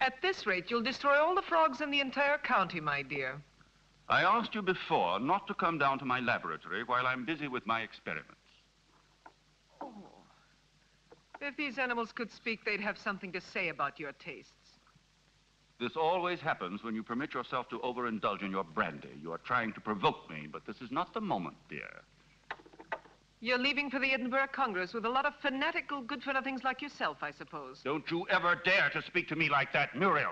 At this rate, you'll destroy all the frogs in the entire county, my dear. I asked you before not to come down to my laboratory while I'm busy with my experiments. Oh. If these animals could speak, they'd have something to say about your tastes. This always happens when you permit yourself to overindulge in your brandy. You are trying to provoke me, but this is not the moment, dear. You're leaving for the Edinburgh Congress with a lot of fanatical good-for-nothings like yourself, I suppose. Don't you ever dare to speak to me like that, Muriel.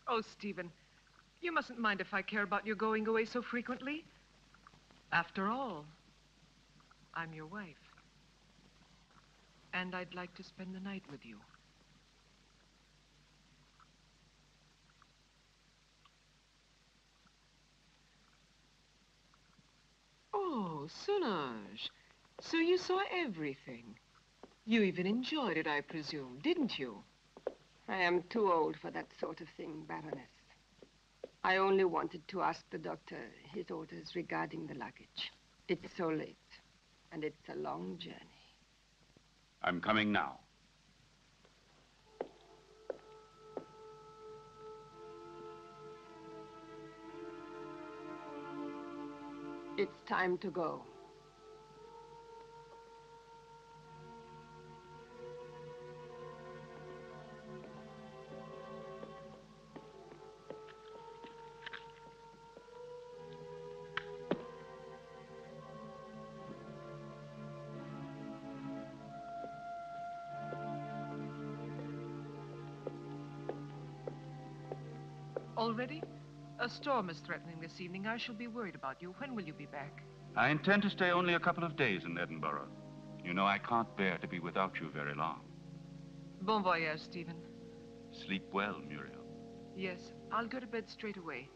Oh, Stephen, you mustn't mind if I care about your going away so frequently. After all, I'm your wife. And I'd like to spend the night with you. Oh, Solange. So you saw everything. You even enjoyed it, I presume, didn't you? I am too old for that sort of thing, Baroness. I only wanted to ask the doctor his orders regarding the luggage. It's so late, and it's a long journey. I'm coming now. It's time to go. Already? A storm is threatening this evening. I shall be worried about you. When will you be back? I intend to stay only a couple of days in Edinburgh. You know, I can't bear to be without you very long. Bon voyage, Stephen. Sleep well, Muriel. Yes, I'll go to bed straight away.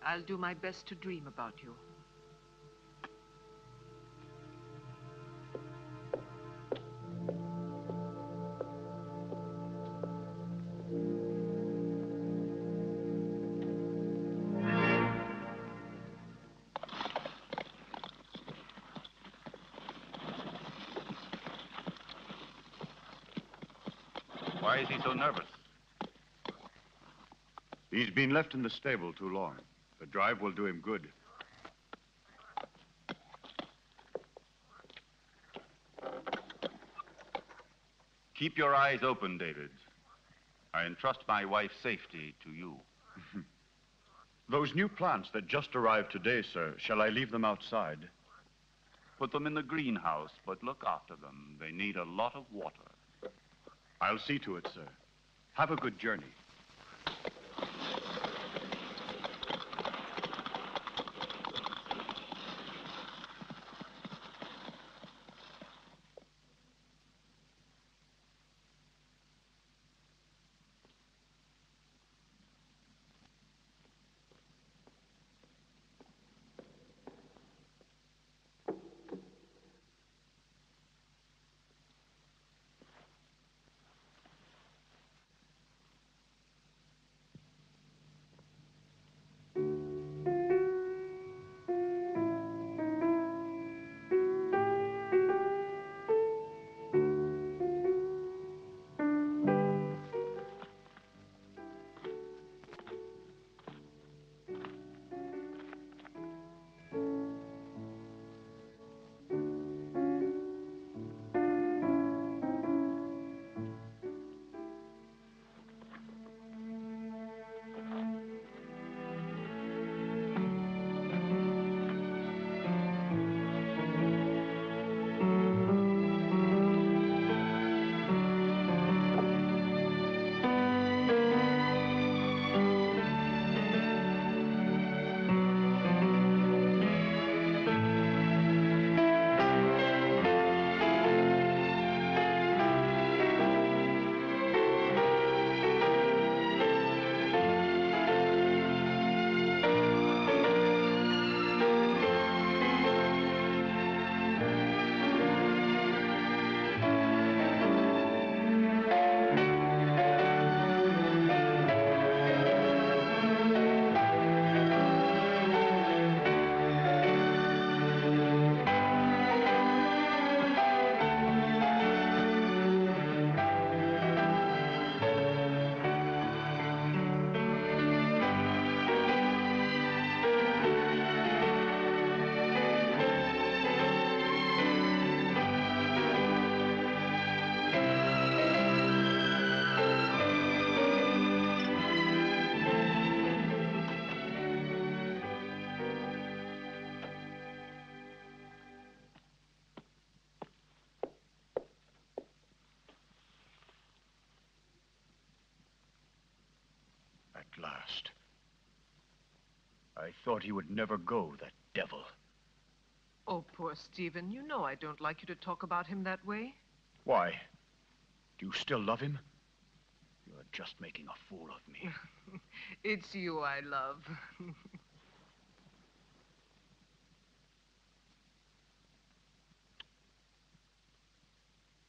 I'll do my best to dream about you. Why is he so nervous? He's been left in the stable too long. The drive will do him good. Keep your eyes open, David. I entrust my wife's safety to you. Those new plants that just arrived today, sir, shall I leave them outside? Put them in the greenhouse, but look after them. They need a lot of water. I'll see to it, sir. Have a good journey. at last. I thought he would never go, that devil. Oh, poor Stephen. You know I don't like you to talk about him that way. Why? Do you still love him? You're just making a fool of me. It's you I love.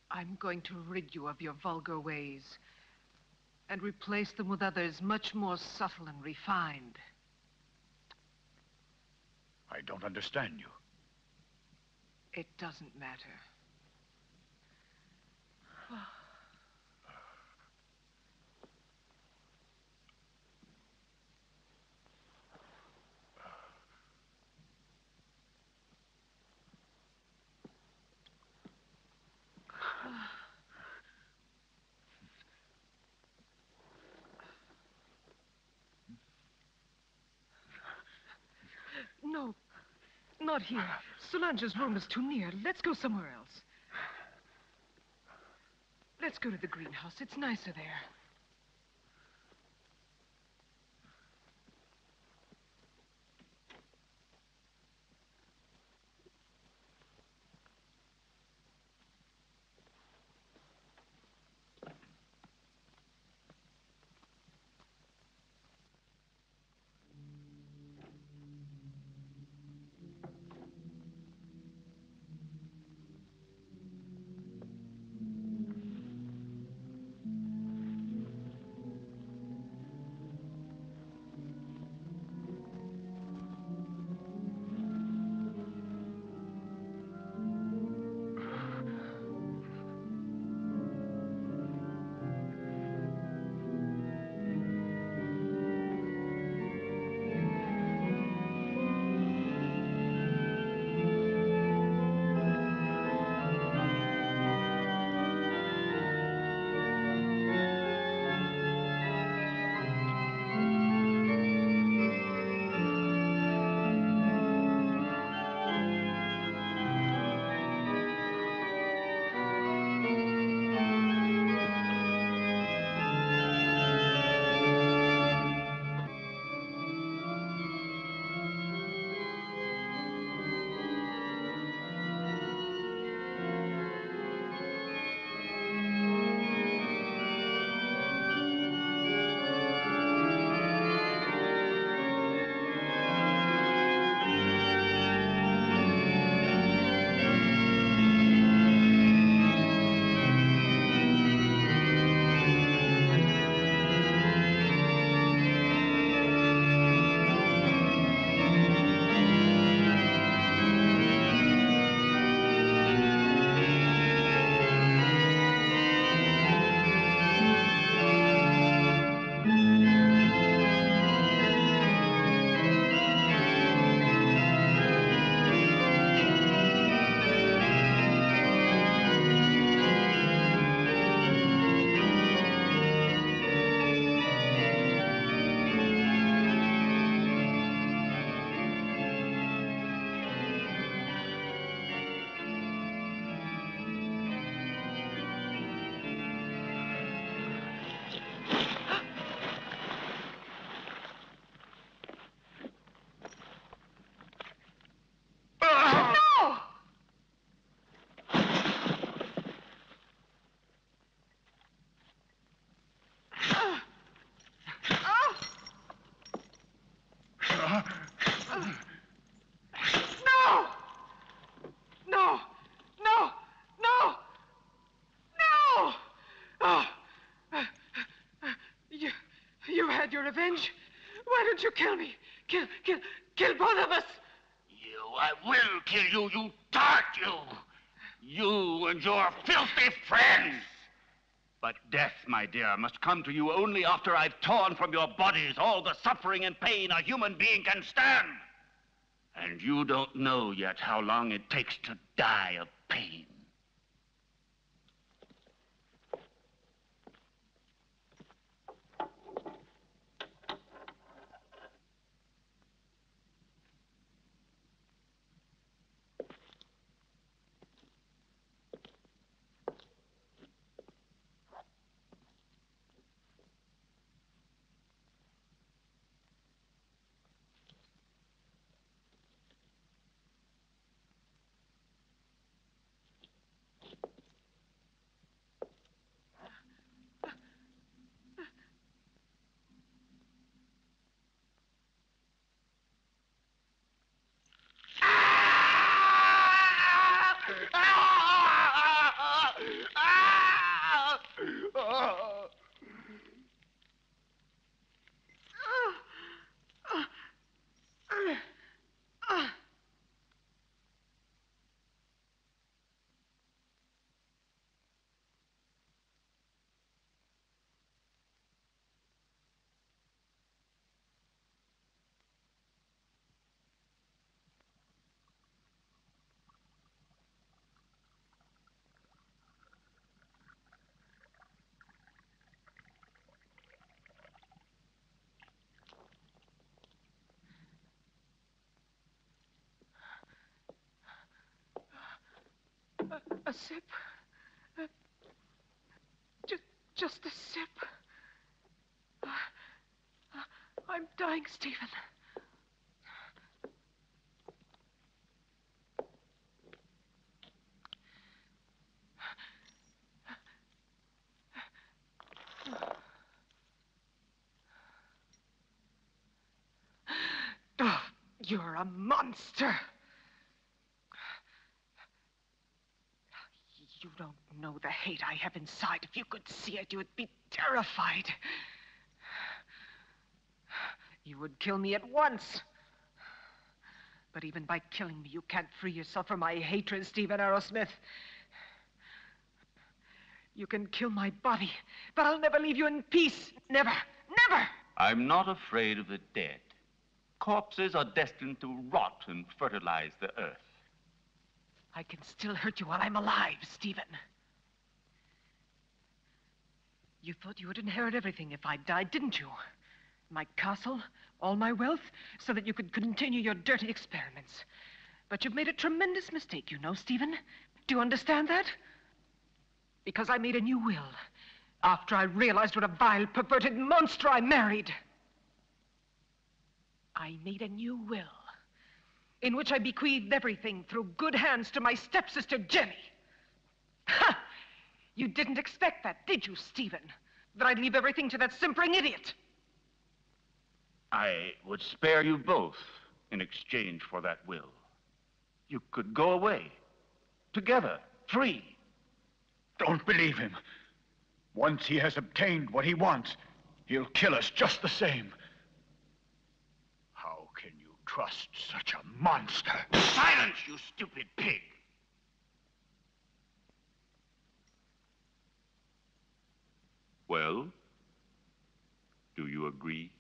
I'm going to rid you of your vulgar ways and replace them with others much more subtle and refined. I don't understand you. It doesn't matter. No, not here. Solange's room is too near. Let's go somewhere else. Let's go to the greenhouse. It's nicer there. No! No! No! No! No! Oh. You had your revenge. Why don't you kill me? Kill both of us. I will kill you, you tart, you! You and your filthy friends! But death, my dear, must come to you only after I've torn from your bodies all the suffering and pain a human being can stand. And you don't know yet how long it takes to die of pain. A sip. Just a sip. I'm dying, Stephen. Oh, you're a monster. You don't know the hate I have inside. If you could see it, you would be terrified. You would kill me at once. But even by killing me, you can't free yourself from my hatred, Stephen Arrowsmith. You can kill my body, but I'll never leave you in peace. Never, never! I'm not afraid of the dead. Corpses are destined to rot and fertilize the earth. I can still hurt you while I'm alive, Stephen. You thought you would inherit everything if I died, didn't you? My castle, all my wealth, so that you could continue your dirty experiments. But you've made a tremendous mistake, you know, Stephen. Do you understand that? Because I made a new will after I realized what a vile, perverted monster I married. I made a new will in which I bequeathed everything through good hands to my stepsister, Jenny. Ha! You didn't expect that, did you, Stephen? That I'd leave everything to that simpering idiot? I would spare you both in exchange for that will. You could go away, together, free. Don't believe him. Once he has obtained what he wants, he'll kill us just the same. How can you trust such a monster? Silence, you stupid pig! Well, do you agree?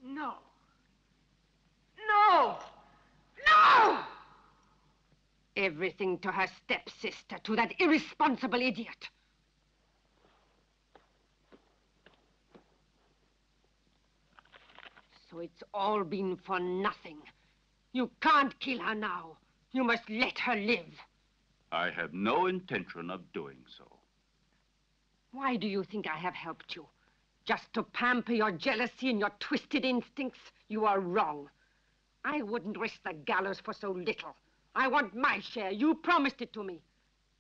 No. No! No! Everything to her stepsister, to that irresponsible idiot. So it's all been for nothing. You can't kill her now. You must let her live. I have no intention of doing so. Why do you think I have helped you? Just to pamper your jealousy and your twisted instincts? You are wrong. I wouldn't risk the gallows for so little. I want my share. You promised it to me.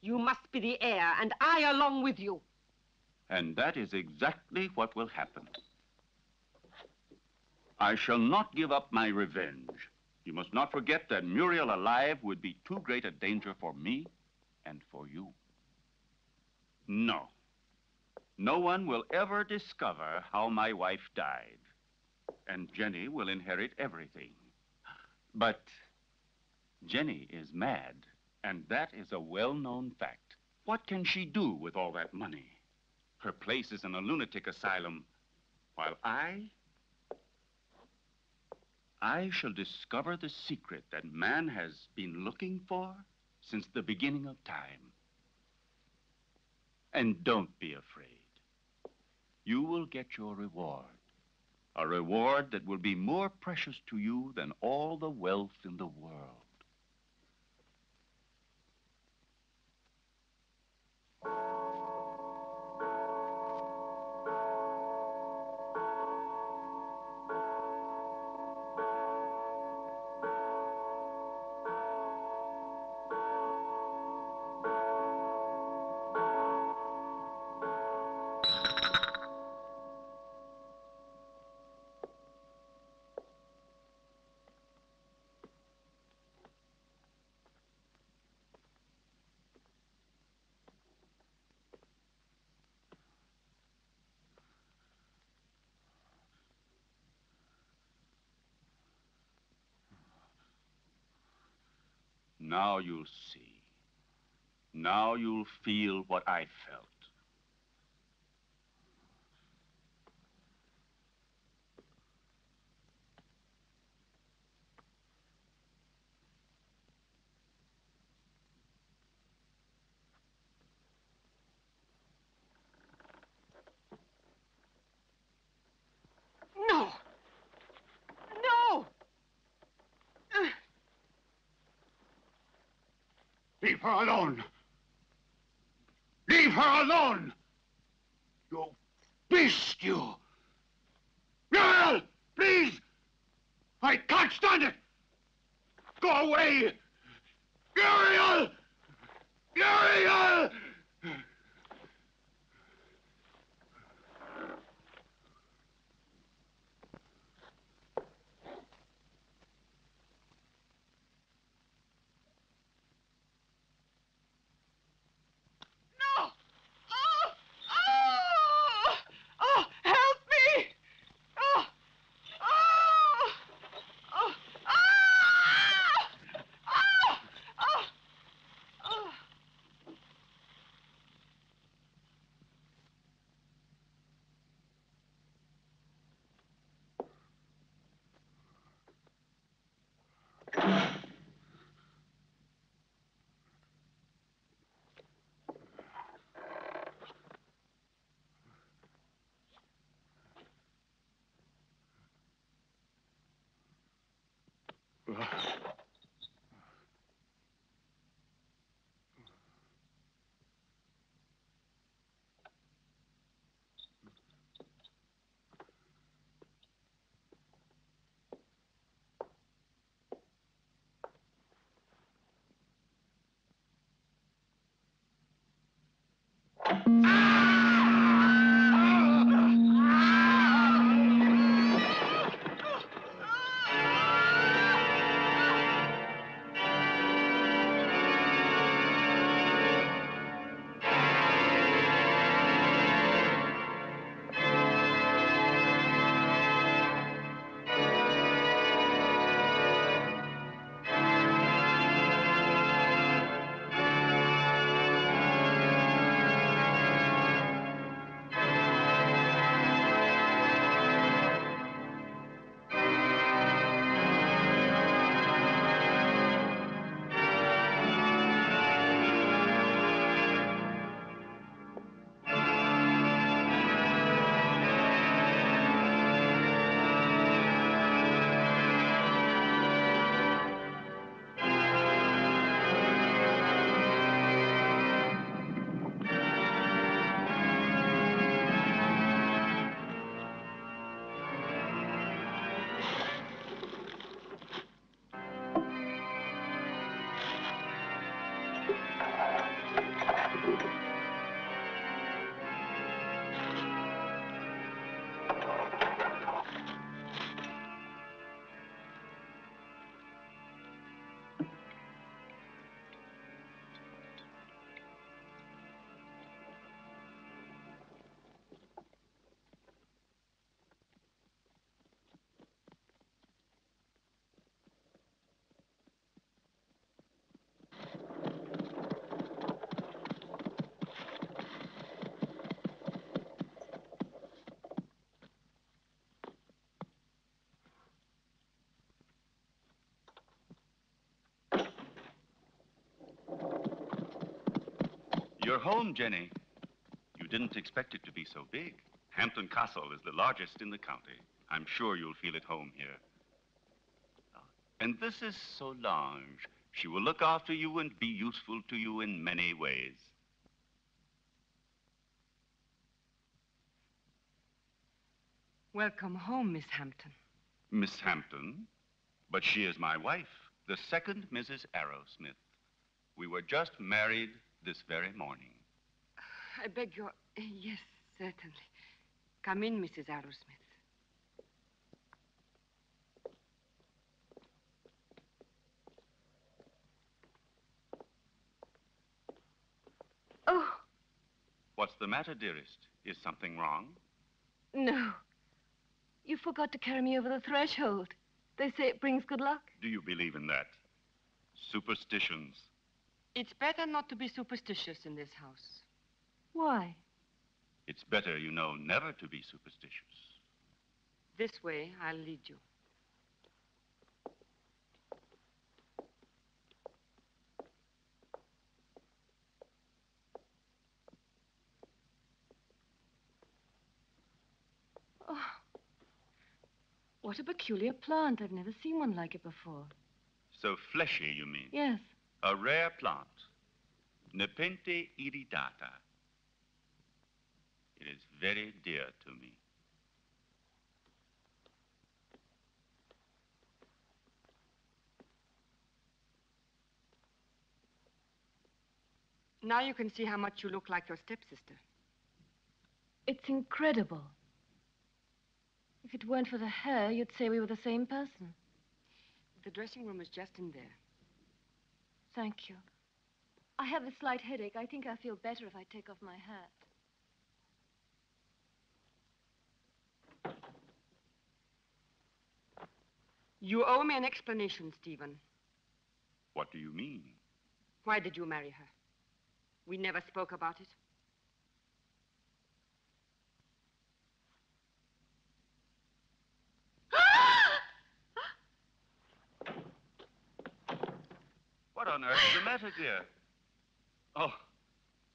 You must be the heir, and I along with you. And that is exactly what will happen. I shall not give up my revenge. You must not forget that Muriel alive would be too great a danger for me and for you. No. No one will ever discover how my wife died. And Jenny will inherit everything. But Jenny is mad, and that is a well-known fact. What can she do with all that money? Her place is in a lunatic asylum, while I shall discover the secret that man has been looking for since the beginning of time. And don't be afraid. You will get your reward. A reward that will be more precious to you than all the wealth in the world. Now you'll see. Now you'll feel what I felt. No! No! Leave her alone. Leave her alone! You beast, you! Muriel! Please! I can't stand it! Go away! Muriel! Muriel! No! Oh! Oh! Oh! Help me! Oh! Oh! Oh! Ah! Oh! Oh! Oh! You're home, Jenny. You didn't expect it to be so big. Hampton Castle is the largest in the county. I'm sure you'll feel at home here. And this is Solange. She will look after you and be useful to you in many ways. Welcome home, Miss Hampton. Miss Hampton? But she is my wife, the second Mrs. Arrowsmith. We were just married this very morning. I beg your... Yes, certainly. Come in, Mrs. Arrowsmith. Oh, What's the matter, dearest? Is something wrong? No. You forgot to carry me over the threshold. They say it brings good luck. Do you believe in that? Superstitions. it's better not to be superstitious in this house. Why? It's better, you know, never to be superstitious. This way, I'll lead you. Oh, what a peculiar plant. I've never seen one like it before. So fleshy, you mean? Yes. A rare plant. Nepente iridata. It is very dear to me. Now you can see how much you look like your stepsister. It's incredible. If it weren't for the hair, you'd say we were the same person. The dressing room is just in there. Thank you. I have a slight headache. I think I'll feel better if I take off my hat. You owe me an explanation, Stephen. What do you mean? Why did you marry her? We never spoke about it. What on earth is the matter, dear? Oh,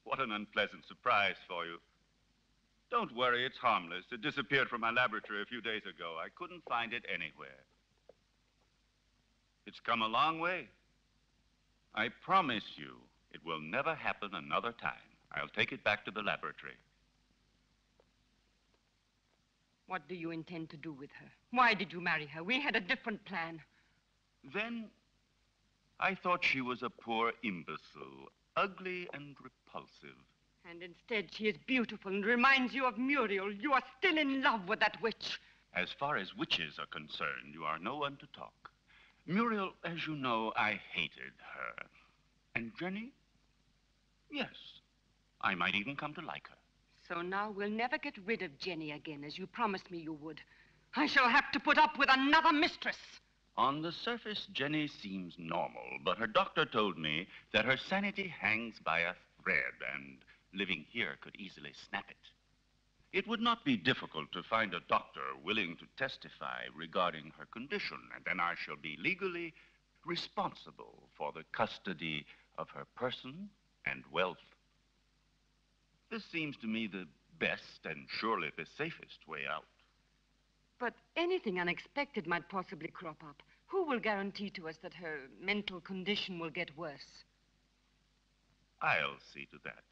what an unpleasant surprise for you. Don't worry, it's harmless. It disappeared from my laboratory a few days ago. I couldn't find it anywhere. It's come a long way. I promise you, it will never happen another time. I'll take it back to the laboratory. What do you intend to do with her? Why did you marry her? We had a different plan. Then I thought she was a poor imbecile, ugly and repulsive. And instead, she is beautiful and reminds you of Muriel. You are still in love with that witch. As far as witches are concerned, you are no one to talk. Muriel, as you know, I hated her. And Jenny? Yes, I might even come to like her. So now we'll never get rid of Jenny again, as you promised me you would. I shall have to put up with another mistress. On the surface, Jenny seems normal, but her doctor told me that her sanity hangs by a thread, and living here could easily snap it. It would not be difficult to find a doctor willing to testify regarding her condition, and then I shall be legally responsible for the custody of her person and wealth. This seems to me the best and surely the safest way out. But anything unexpected might possibly crop up. Who will guarantee to us that her mental condition will get worse? I'll see to that.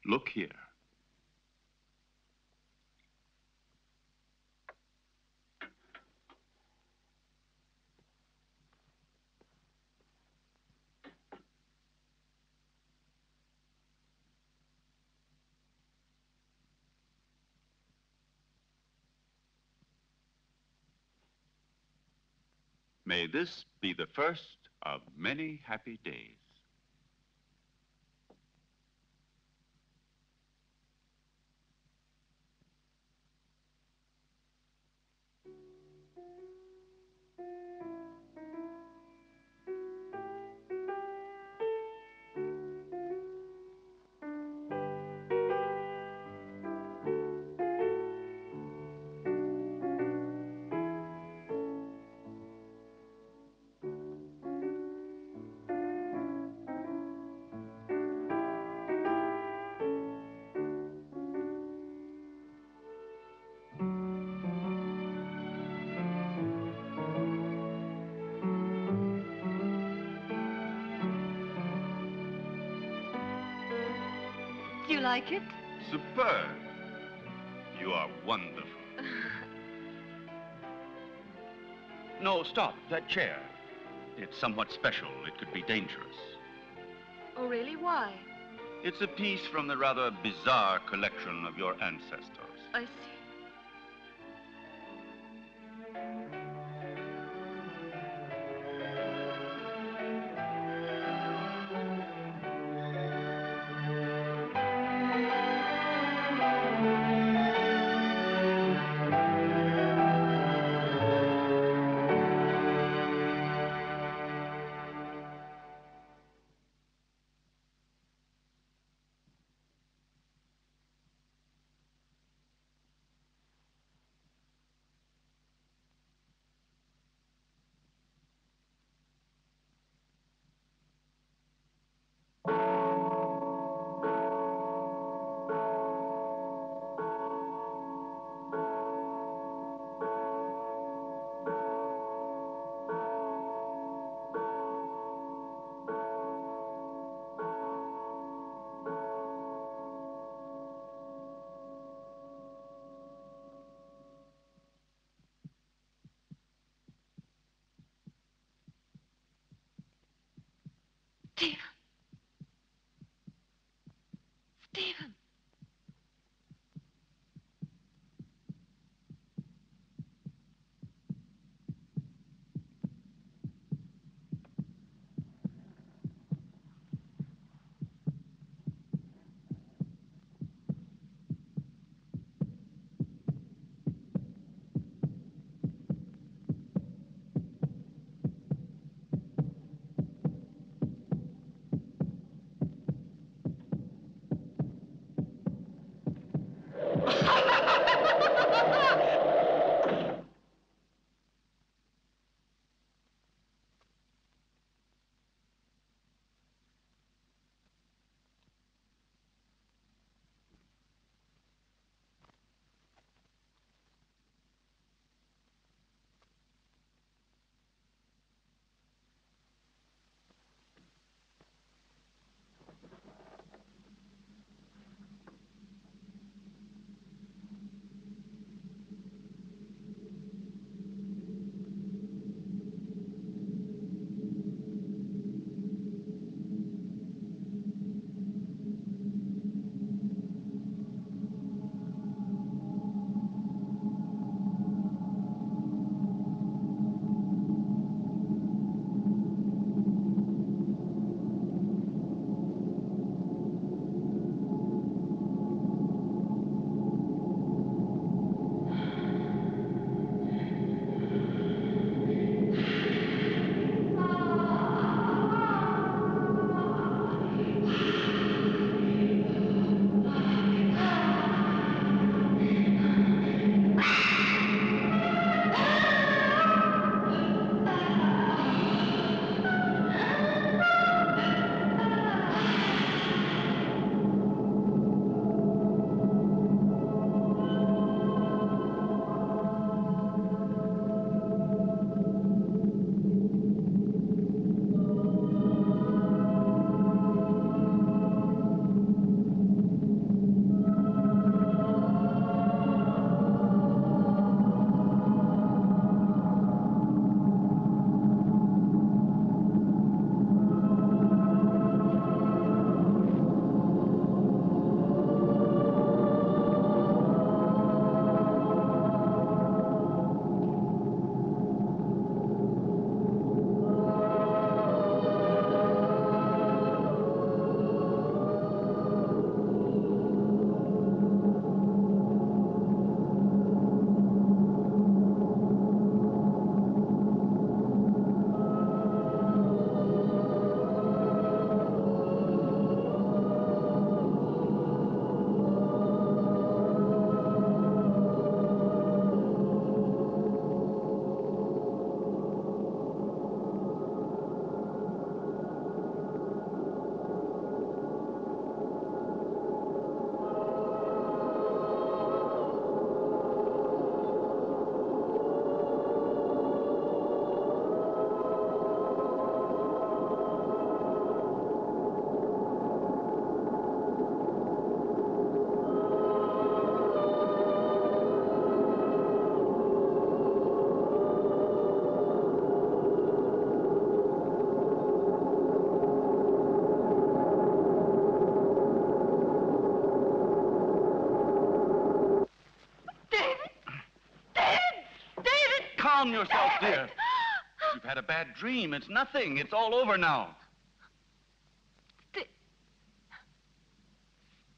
Look here. May this be the first of many happy days. Do you like it? Superb. You are wonderful. No, stop. That chair. It's somewhat special. It could be dangerous. Oh, really? Why? It's a piece from the rather bizarre collection of your ancestors. I see. Stephen. Stephen. Calm yourself, dear. You've had a bad dream. It's nothing. It's all over now.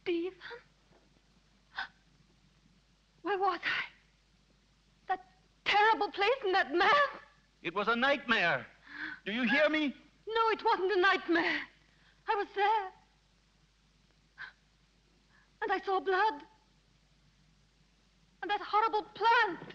Stephen? Where was I? That terrible place and that man? It was a nightmare. Do you hear me? No, it wasn't a nightmare. I was there. And I saw blood. And that horrible plant.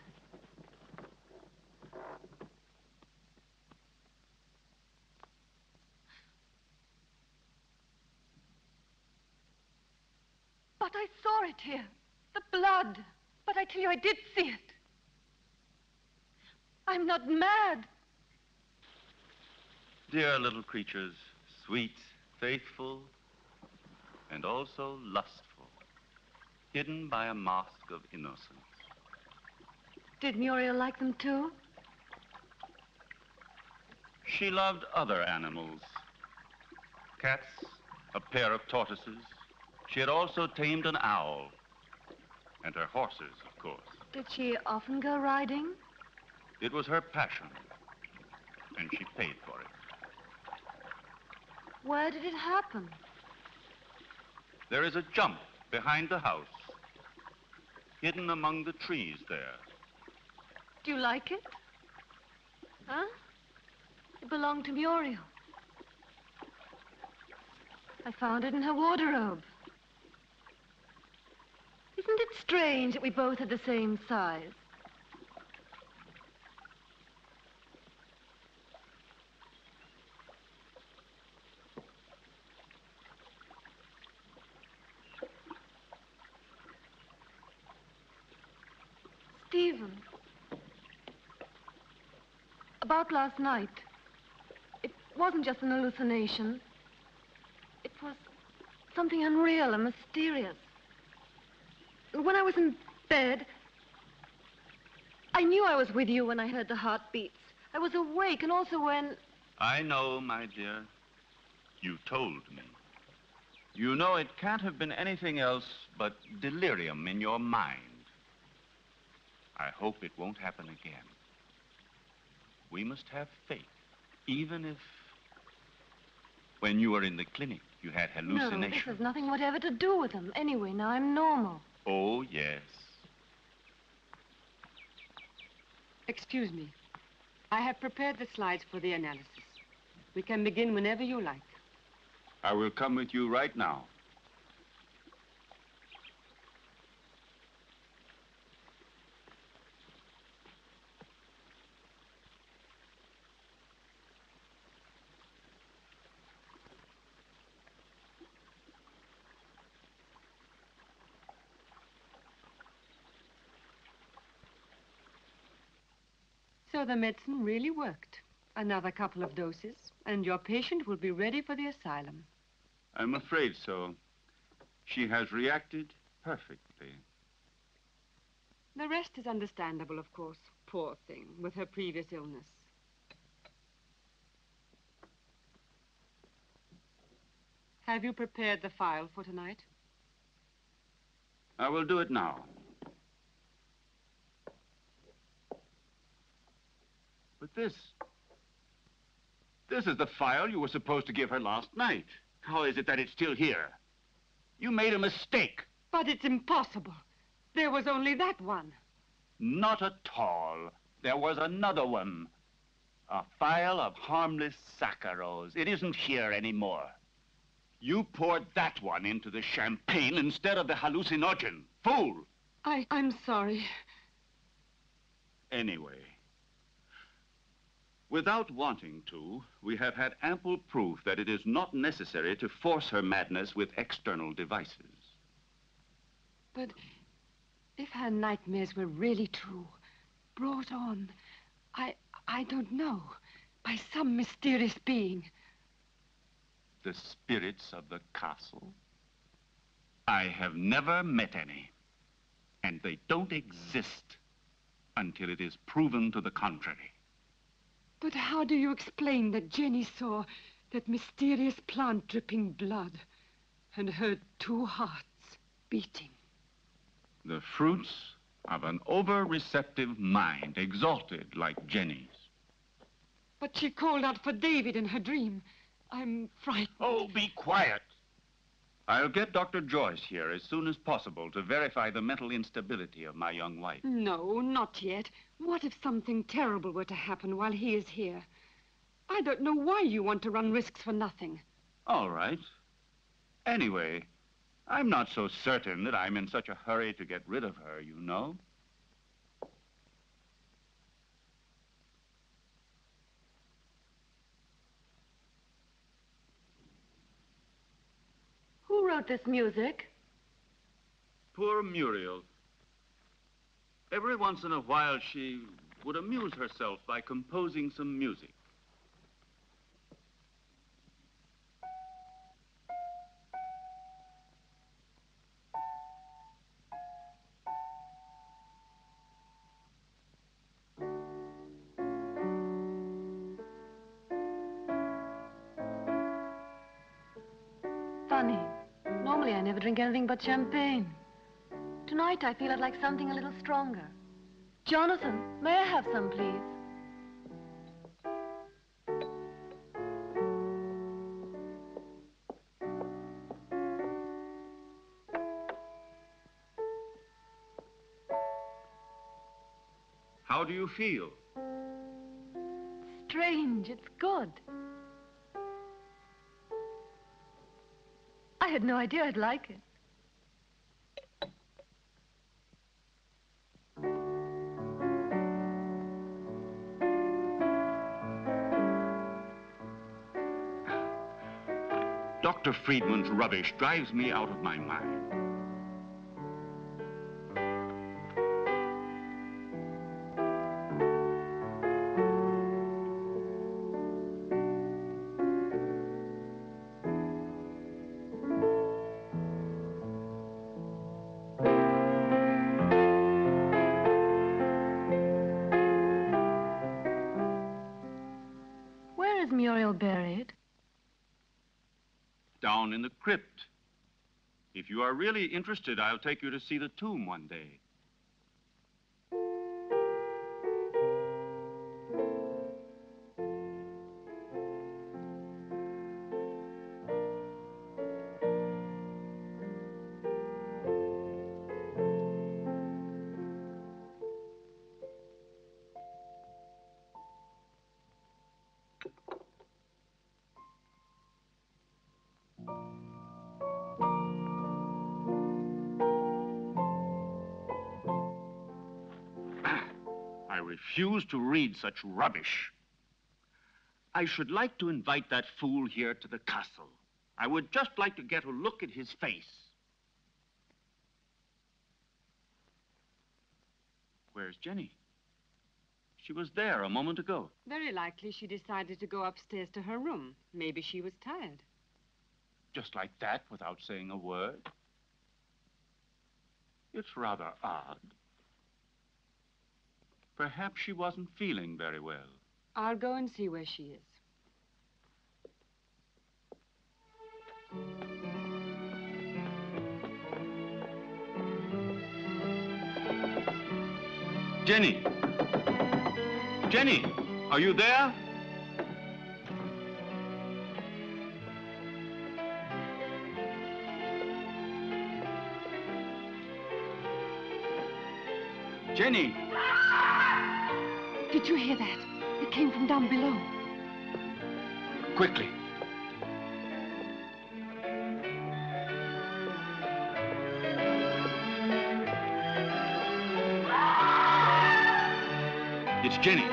But I saw it here. The blood. But I tell you, I did see it. I'm not mad. Dear little creatures, sweet, faithful, and also lustful, hidden by a mask of innocence. Did Muriel like them too? She loved other animals, cats, a pair of tortoises. She had also tamed an owl. And her horses, of course. Did she often go riding? It was her passion. And she paid for it. Where did it happen? There is a jump behind the house, hidden among the trees there. Do you like it? Huh? It belonged to Muriel. I found it in her wardrobe. Isn't it strange that we both had the same size? Stephen, about last night, it wasn't just an hallucination. It was something unreal and mysterious. When I was in bed, I knew I was with you when I heard the heartbeats. I was awake, and also when... I know, my dear. You told me. You know it can't have been anything else but delirium in your mind. I hope it won't happen again. We must have faith, even if... When you were in the clinic, you had hallucinations. No, this has nothing whatever to do with them. Anyway, now I'm normal. Oh, yes. Excuse me. I have prepared the slides for the analysis. We can begin whenever you like. I will come with you right now. So the medicine really worked. Another couple of doses, and your patient will be ready for the asylum. I'm afraid so. She has reacted perfectly. The rest is understandable, of course. Poor thing, with her previous illness. Have you prepared the file for tonight? I will do it now. But this is the file you were supposed to give her last night. How is it that it's still here? You made a mistake. But it's impossible. There was only that one. Not at all. There was another one. A file of harmless saccharos. It isn't here anymore. You poured that one into the champagne instead of the hallucinogen. Fool! I'm sorry. Anyway, without wanting to, we have had ample proof that it is not necessary to force her madness with external devices. But if her nightmares were really true, brought on, I don't know, by some mysterious being. The spirits of the castle? I have never met any, and they don't exist until it is proven to the contrary. But how do you explain that Jenny saw that mysterious plant dripping blood and heard two hearts beating? The fruits of an over-receptive mind, exalted like Jenny's. But she called out for David in her dream. I'm frightened. Oh, be quiet. I'll get Dr. Joyce here as soon as possible to verify the mental instability of my young wife. No, not yet. What if something terrible were to happen while he is here? I don't know why you want to run risks for nothing. All right. Anyway, I'm not so certain that I'm in such a hurry to get rid of her, you know. Who wrote this music? Poor Muriel. Every once in a while, she would amuse herself by composing some music. funny. Normally, I never drink anything but champagne. Tonight, I feel I'd like something a little stronger. Jonathan, may I have some, please? How do you feel? Strange, it's good. I had no idea I'd like it. Dr. Friedman's rubbish drives me out of my mind. Where is Muriel buried? Down in the crypt. If you are really interested, I'll take you to see the tomb one day. I refuse to read such rubbish. I should like to invite that fool here to the castle. I would just like to get a look at his face. Where's Jenny? She was there a moment ago. Very likely she decided to go upstairs to her room. Maybe she was tired. Just like that, without saying a word. It's rather odd. Perhaps she wasn't feeling very well. I'll go and see where she is. Jenny! Jenny, are you there? Jenny! Did you hear that? It came from down below. Quickly. It's Jenny.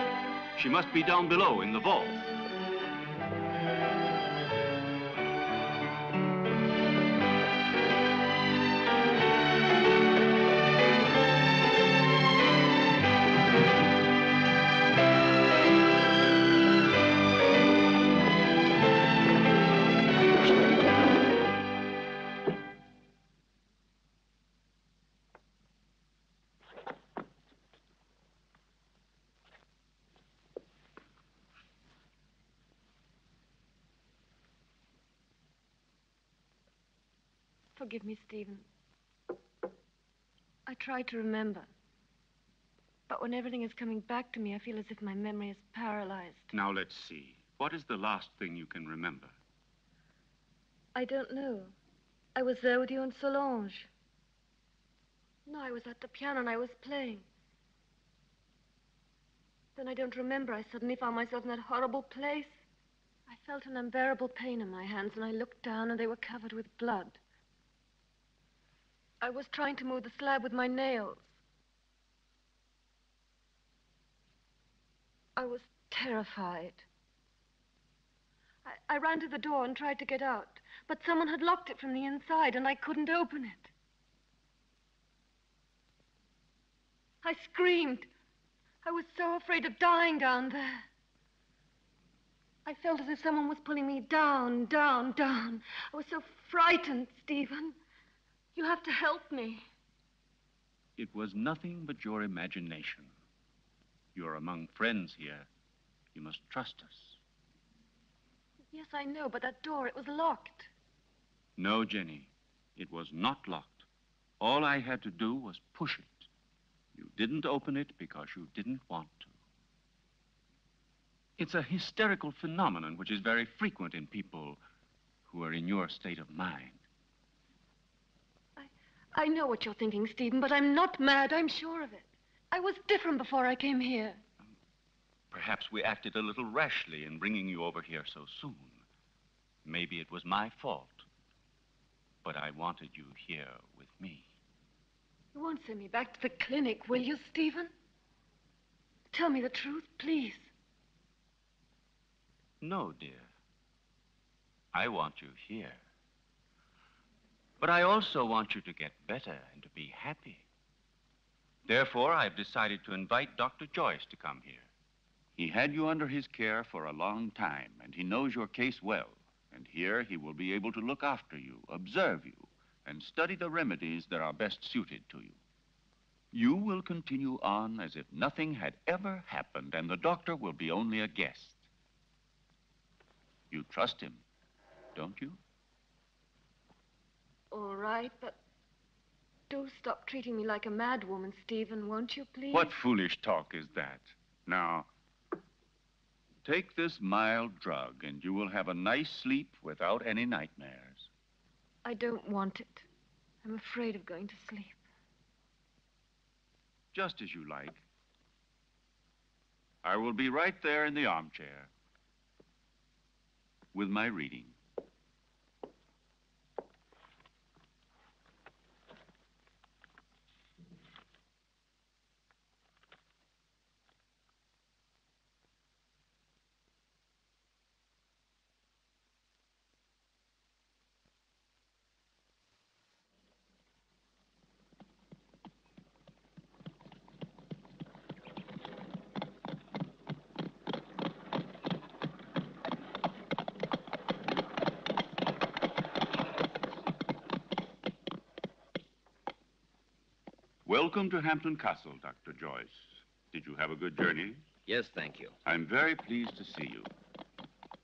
She must be down below in the vault. Forgive me, Stephen. I try to remember. But when everything is coming back to me, I feel as if my memory is paralyzed. Now, let's see. What is the last thing you can remember? I don't know. I was there with you and Solange. No, I was at the piano and I was playing. Then I don't remember. I suddenly found myself in that horrible place. I felt an unbearable pain in my hands and I looked down and they were covered with blood. I was trying to move the slab with my nails. I was terrified. I ran to the door and tried to get out, but someone had locked it from the inside and I couldn't open it. I screamed. I was so afraid of dying down there. I felt as if someone was pulling me down, down, down. I was so frightened, Stephen. You have to help me. It was nothing but your imagination. You're among friends here. You must trust us. Yes, I know, but that door, it was locked. No, Jenny. It was not locked. All I had to do was push it. You didn't open it because you didn't want to. It's a hysterical phenomenon which is very frequent in people who are in your state of mind. I know what you're thinking, Stephen, but I'm not mad. I'm sure of it. I was different before I came here. Perhaps we acted a little rashly in bringing you over here so soon. Maybe it was my fault. But I wanted you here with me. You won't send me back to the clinic, will you, Stephen? Tell me the truth, please. No, dear. I want you here. But I also want you to get better and to be happy. Therefore, I've decided to invite Dr. Joyce to come here. He had you under his care for a long time, and he knows your case well. And here he will be able to look after you, observe you, and study the remedies that are best suited to you. You will continue on as if nothing had ever happened, and the doctor will be only a guest. You trust him, don't you? All right, but do stop treating me like a madwoman, Stephen, won't you, please? What foolish talk is that? Now, take this mild drug, and you will have a nice sleep without any nightmares. I don't want it. I'm afraid of going to sleep. Just as you like. I will be right there in the armchair with my reading. Welcome to Hampton Castle, Dr. Joyce. Did you have a good journey? Yes, thank you. I'm very pleased to see you.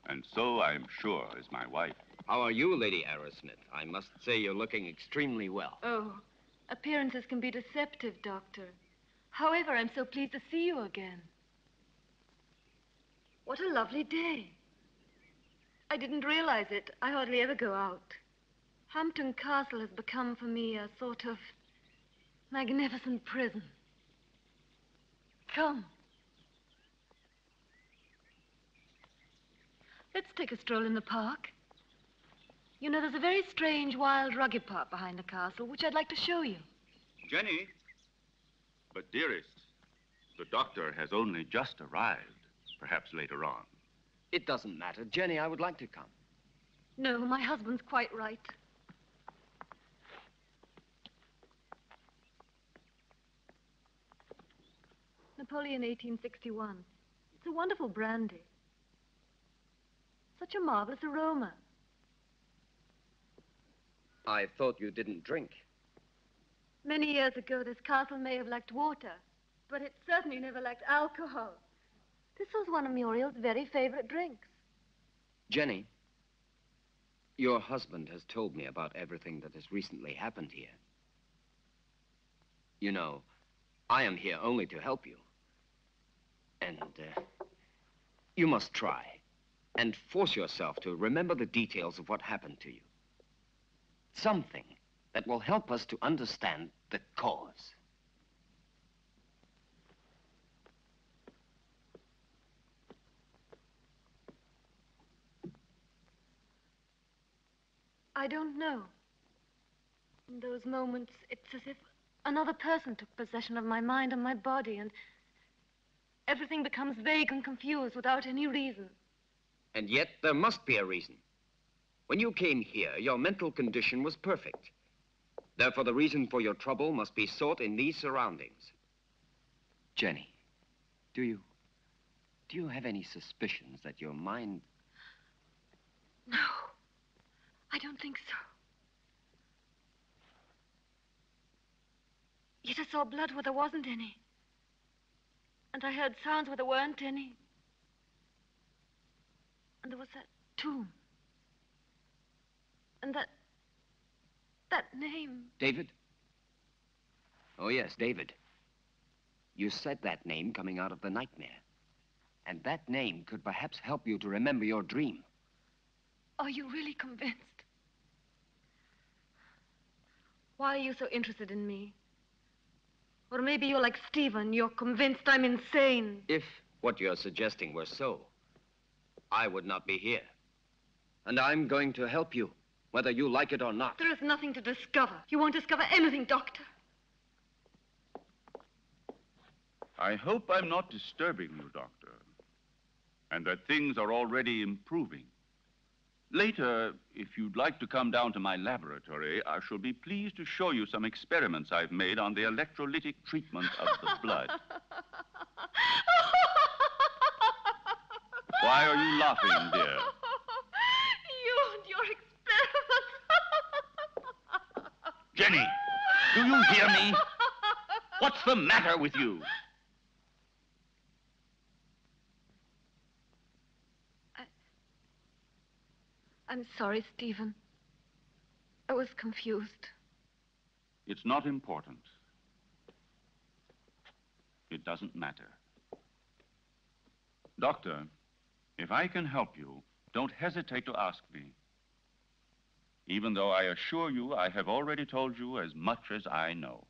And so, I'm sure, is my wife. How are you, Lady Arrowsmith? I must say you're looking extremely well. Oh, appearances can be deceptive, Doctor. However, I'm so pleased to see you again. What a lovely day. I didn't realize it. I hardly ever go out. Hampton Castle has become for me a sort of magnificent prison. Come. Let's take a stroll in the park. You know, there's a very strange, wild, rugged part behind the castle, which I'd like to show you. Jenny? But, dearest, the doctor has only just arrived. Perhaps later on. It doesn't matter. Jenny, I would like to come. No, my husband's quite right. Napoleon 1861. It's a wonderful brandy. Such a marvelous aroma. I thought you didn't drink. Many years ago, this castle may have lacked water, but it certainly never lacked alcohol. This was one of Muriel's very favorite drinks. Jenny, your husband has told me about everything that has recently happened here. You know, I am here only to help you. And you must try and force yourself to remember the details of what happened to you. Something that will help us to understand the cause. I don't know. In those moments, it's as if another person took possession of my mind and my body, and everything becomes vague and confused without any reason. And yet, there must be a reason. When you came here, your mental condition was perfect. Therefore, the reason for your trouble must be sought in these surroundings. Jenny, do you have any suspicions that your mind... No, I don't think so. Yet I saw blood where there wasn't any. And I heard sounds where there weren't any. And there was that tomb. And that That name. David? Oh, yes, David. You said that name coming out of the nightmare. And that name could perhaps help you to remember your dream. Are you really convinced? Why are you so interested in me? Or maybe you're like Stephen. You're convinced I'm insane. If what you're suggesting were so, I would not be here. And I'm going to help you, whether you like it or not. There is nothing to discover. You won't discover anything, Doctor. I hope I'm not disturbing you, Doctor, and that things are already improving. Later, if you'd like to come down to my laboratory, I shall be pleased to show you some experiments I've made on the electrolytic treatment of the blood. Why are you laughing, dear? You and your experiments. Jenny, do you hear me? What's the matter with you? I'm sorry, Stephen. I was confused. It's not important. It doesn't matter. Doctor, if I can help you, don't hesitate to ask me. Even though I assure you I have already told you as much as I know.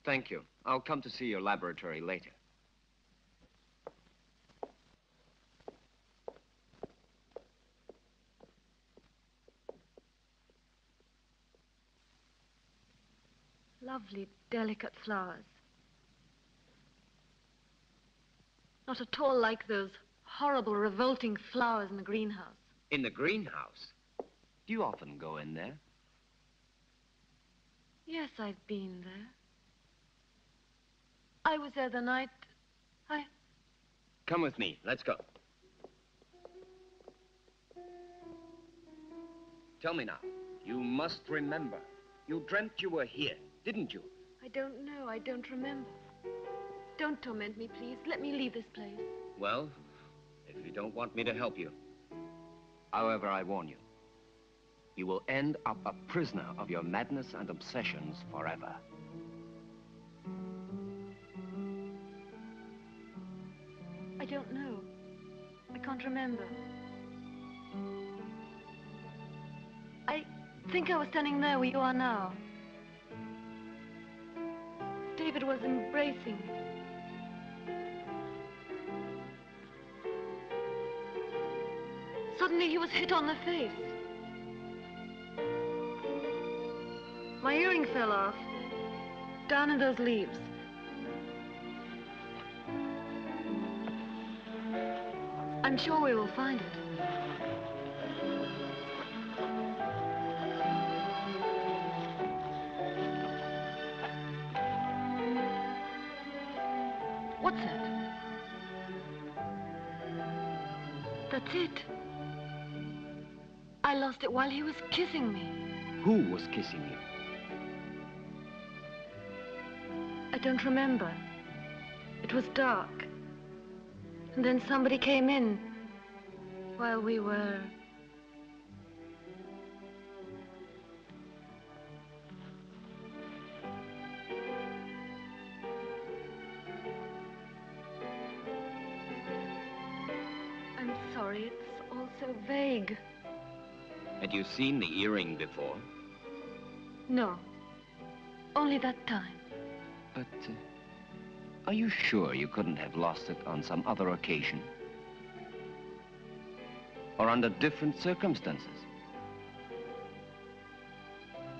Thank you. I'll come to see your laboratory later. Lovely, delicate flowers. Not at all like those horrible, revolting flowers in the greenhouse. In the greenhouse? Do you often go in there? Yes, I've been there. I was there the night Come with me. Let's go. Tell me now. You must remember. You dreamt you were here, didn't you? I don't know. I don't remember. Don't torment me, please. Let me leave this place. Well, if you don't want me to help you. However, I warn you. You will end up a prisoner of your madness and obsessions forever. I don't know. I can't remember. I think I was standing there where you are now. David was embracing me. Suddenly he was hit on the face. My earring fell off, down in those leaves. I'm sure we will find it. What's that? That's it. I lost it while he was kissing me. Who was kissing you? I don't remember. It was dark. And then somebody came in while we were... I'm sorry, it's all so vague. Had you seen the earring before? No, only that time. But, are you sure you couldn't have lost it on some other occasion? Or under different circumstances?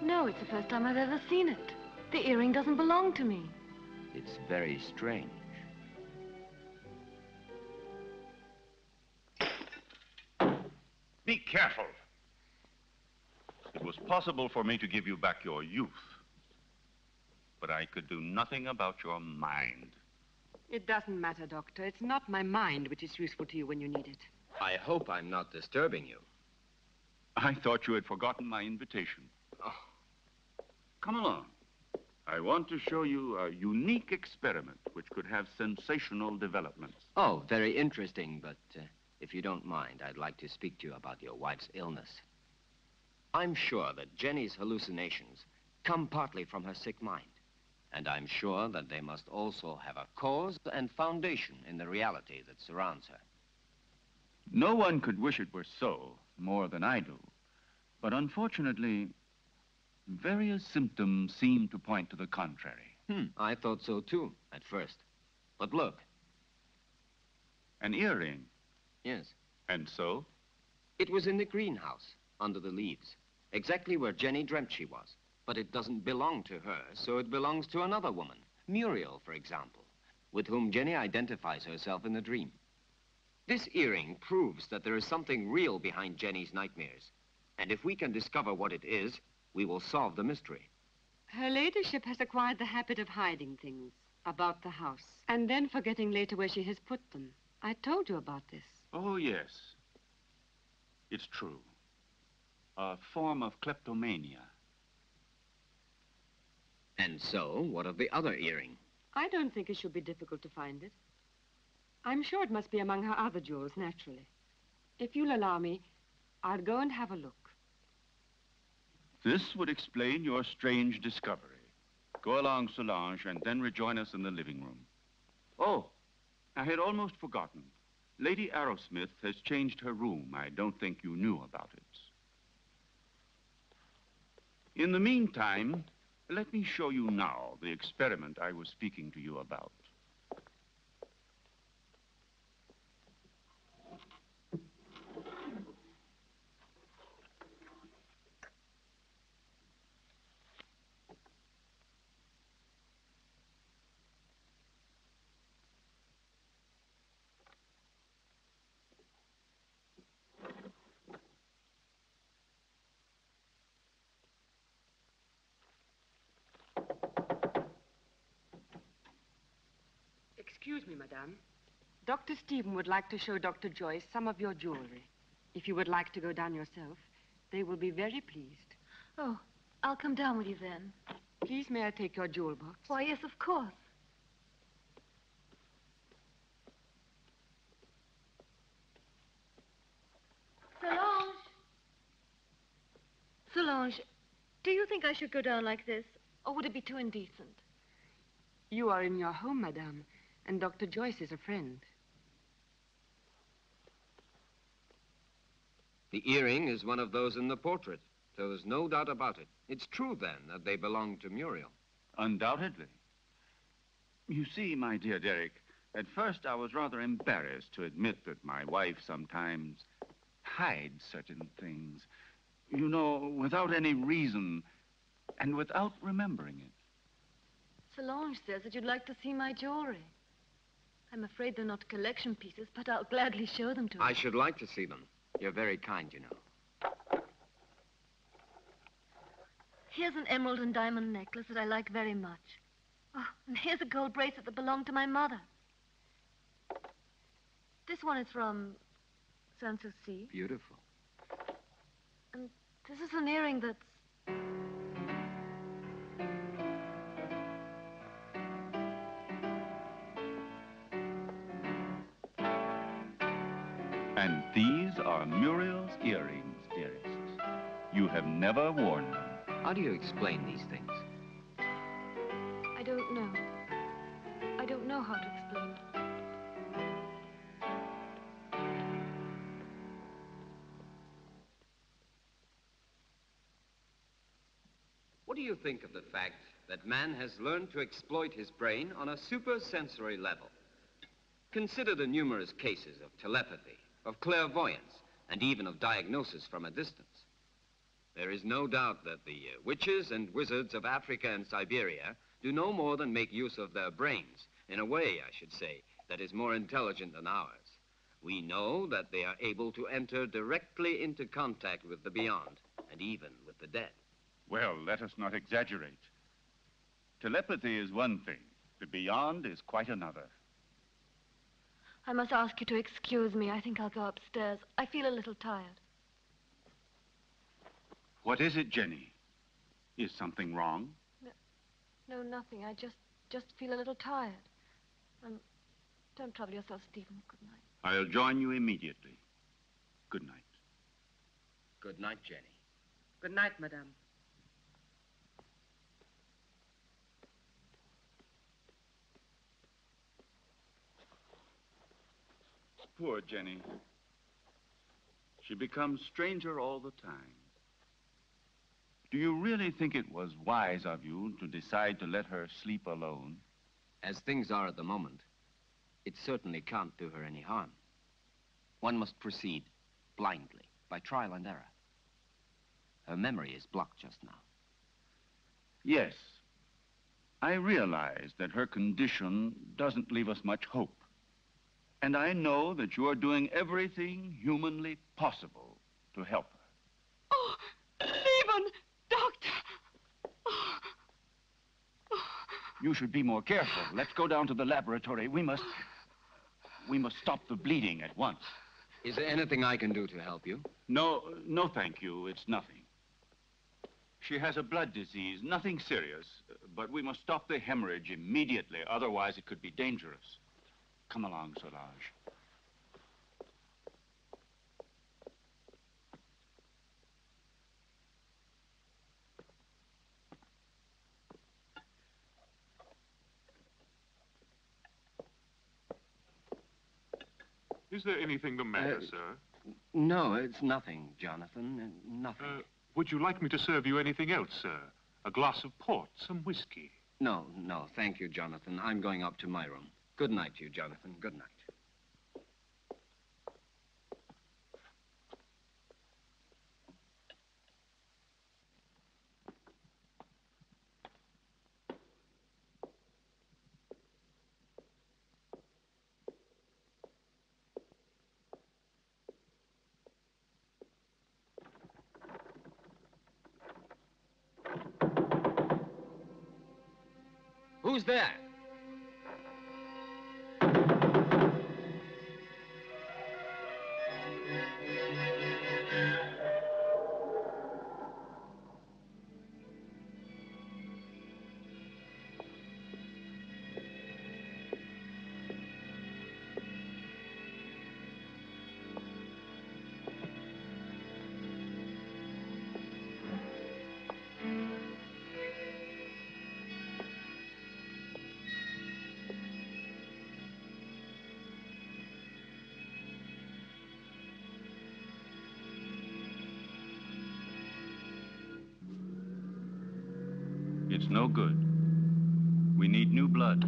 No, it's the first time I've ever seen it. The earring doesn't belong to me. It's very strange. Be careful. It was possible for me to give you back your youth, but I could do nothing about your mind. It doesn't matter, Doctor. It's not my mind which is useful to you when you need it. I hope I'm not disturbing you. I thought you had forgotten my invitation. Oh. Come along. I want to show you a unique experiment which could have sensational developments. Oh, very interesting, but if you don't mind, I'd like to speak to you about your wife's illness. I'm sure that Jenny's hallucinations come partly from her sick mind. And I'm sure that they must also have a cause and foundation in the reality that surrounds her. No one could wish it were so more than I do. But unfortunately, various symptoms seem to point to the contrary. I thought so too, at first. But look. An earring. Yes. And so? It was in the greenhouse, under the leaves, exactly where Jenny dreamt she was. But it doesn't belong to her, so it belongs to another woman, Muriel, for example, with whom Jenny identifies herself in the dream. This earring proves that there is something real behind Jenny's nightmares. And if we can discover what it is, we will solve the mystery. Her ladyship has acquired the habit of hiding things about the house, and then forgetting later where she has put them. I told you about this. Oh, yes. It's true. A form of kleptomania. And so, what of the other earring? I don't think it should be difficult to find it. I'm sure it must be among her other jewels, naturally. If you'll allow me, I'll go and have a look. This would explain your strange discovery. Go along, Solange, and then rejoin us in the living room. Oh, I had almost forgotten. Lady Arrowsmith has changed her room. I don't think you knew about it. In the meantime, let me show you now the experiment I was speaking to you about. Excuse me, madame. Dr. Stephen would like to show Dr. Joyce some of your jewelry. If you would like to go down yourself, they will be very pleased. Oh, I'll come down with you then. Please, may I take your jewel box? Why, yes, of course. Solange! Solange, do you think I should go down like this, or would it be too indecent? You are in your home, madame, and Dr. Joyce is a friend. The earring is one of those in the portrait, so there's no doubt about it. It's true, then, that they belong to Muriel. Undoubtedly. You see, my dear Derek, at first I was rather embarrassed to admit that my wife sometimes hides certain things. You know, without any reason and without remembering it. Solange says that you'd like to see my jewelry. I'm afraid they're not collection pieces, but I'll gladly show them to you. I should like to see them. You're very kind, you know. Here's an emerald and diamond necklace that I like very much. Oh, and here's a gold bracelet that belonged to my mother. This one is from Sanssouci. Beautiful. And this is an earring that's... And these are Muriel's earrings, dearest. You have never worn them. How do you explain these things? I don't know. I don't know how to explain it. What do you think of the fact that man has learned to exploit his brain on a supersensory level? Consider the numerous cases of telepathy, of clairvoyance, and even of diagnosis from a distance. There is no doubt that the witches and wizards of Africa and Siberia do no more than make use of their brains, in a way, I should say, that is more intelligent than ours. We know that they are able to enter directly into contact with the beyond, and even with the dead. Well, let us not exaggerate. Telepathy is one thing. The beyond is quite another. I must ask you to excuse me. I think I'll go upstairs. I feel a little tired. What is it, Jenny? Is something wrong? No, nothing. I just feel a little tired. Don't trouble yourself, Stephen. Good night. I'll join you immediately. Good night. Good night, Jenny. Good night, madame. Poor Jenny. She becomes stranger all the time. Do you really think it was wise of you to decide to let her sleep alone? As things are at the moment, it certainly can't do her any harm. One must proceed blindly, by trial and error. Her memory is blocked just now. Yes. I realize that her condition doesn't leave us much hope. And I know that you are doing everything humanly possible to help her. Oh, Stephen! Doctor! You should be more careful. Let's go down to the laboratory. We must stop the bleeding at once. Is there anything I can do to help you? No, thank you. It's nothing. She has a blood disease, nothing serious, but we must stop the hemorrhage immediately, otherwise it could be dangerous. Come along, Solange. Is there anything the matter, sir? No, it's nothing, Jonathan. Nothing. Would you like me to serve you anything else, sir? A glass of port, some whiskey? No, thank you, Jonathan. I'm going up to my room. Good night to you, Jonathan. Good night. Who's there? It's no good. We need new blood.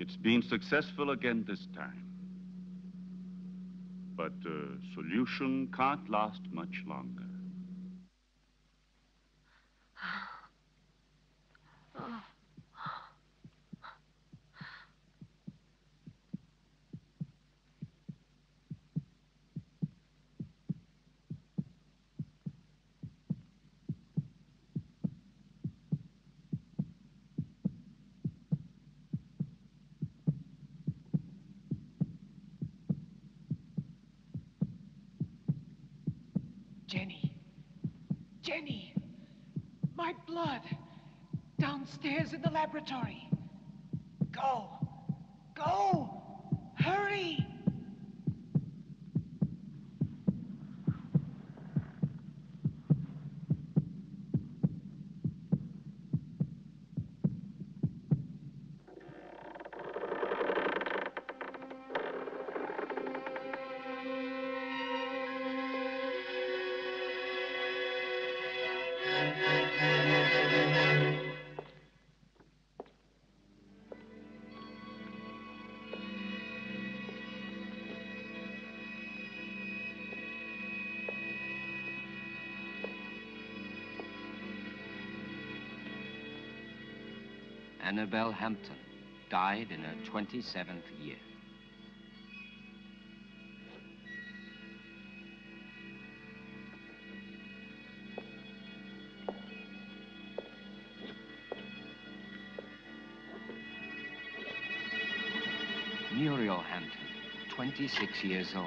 It's been successful again this time. But solution can't last much longer. Jenny, my blood, downstairs in the laboratory. Go, hurry. Annabelle Hampton died in her 27th year. Muriel Hampton, 26 years old.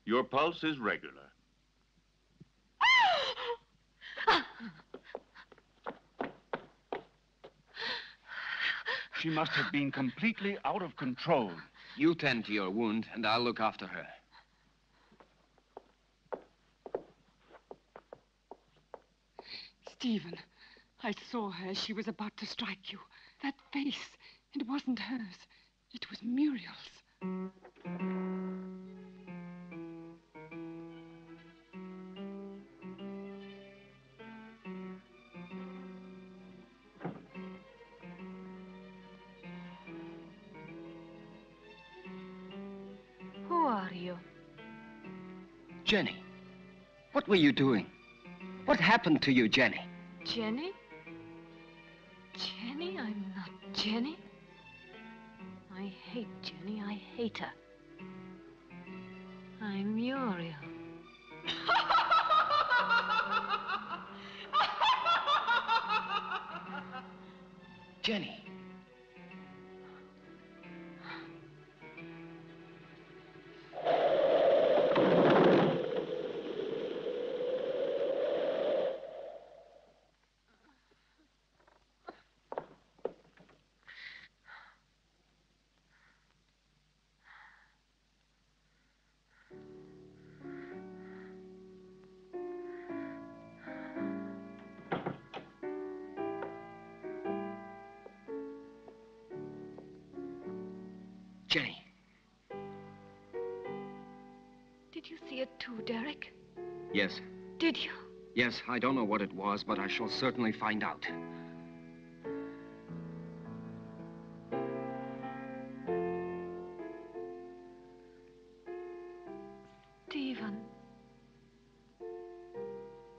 Your pulse is regular. She must have been completely out of control. You tend to your wound, and I'll look after her. Stephen, I saw her as she was about to strike you. That face, it wasn't hers. It was Muriel's. Who are you? Jenny, what were you doing? What happened to you, Jenny? Jenny? Jenny? I'm not Jenny. I hate Jenny. I hate her. I'm Muriel. Jenny. Jenny. Did you see it too, Derek? Yes. Did you? Yes, I don't know what it was, but I shall certainly find out. Stephen.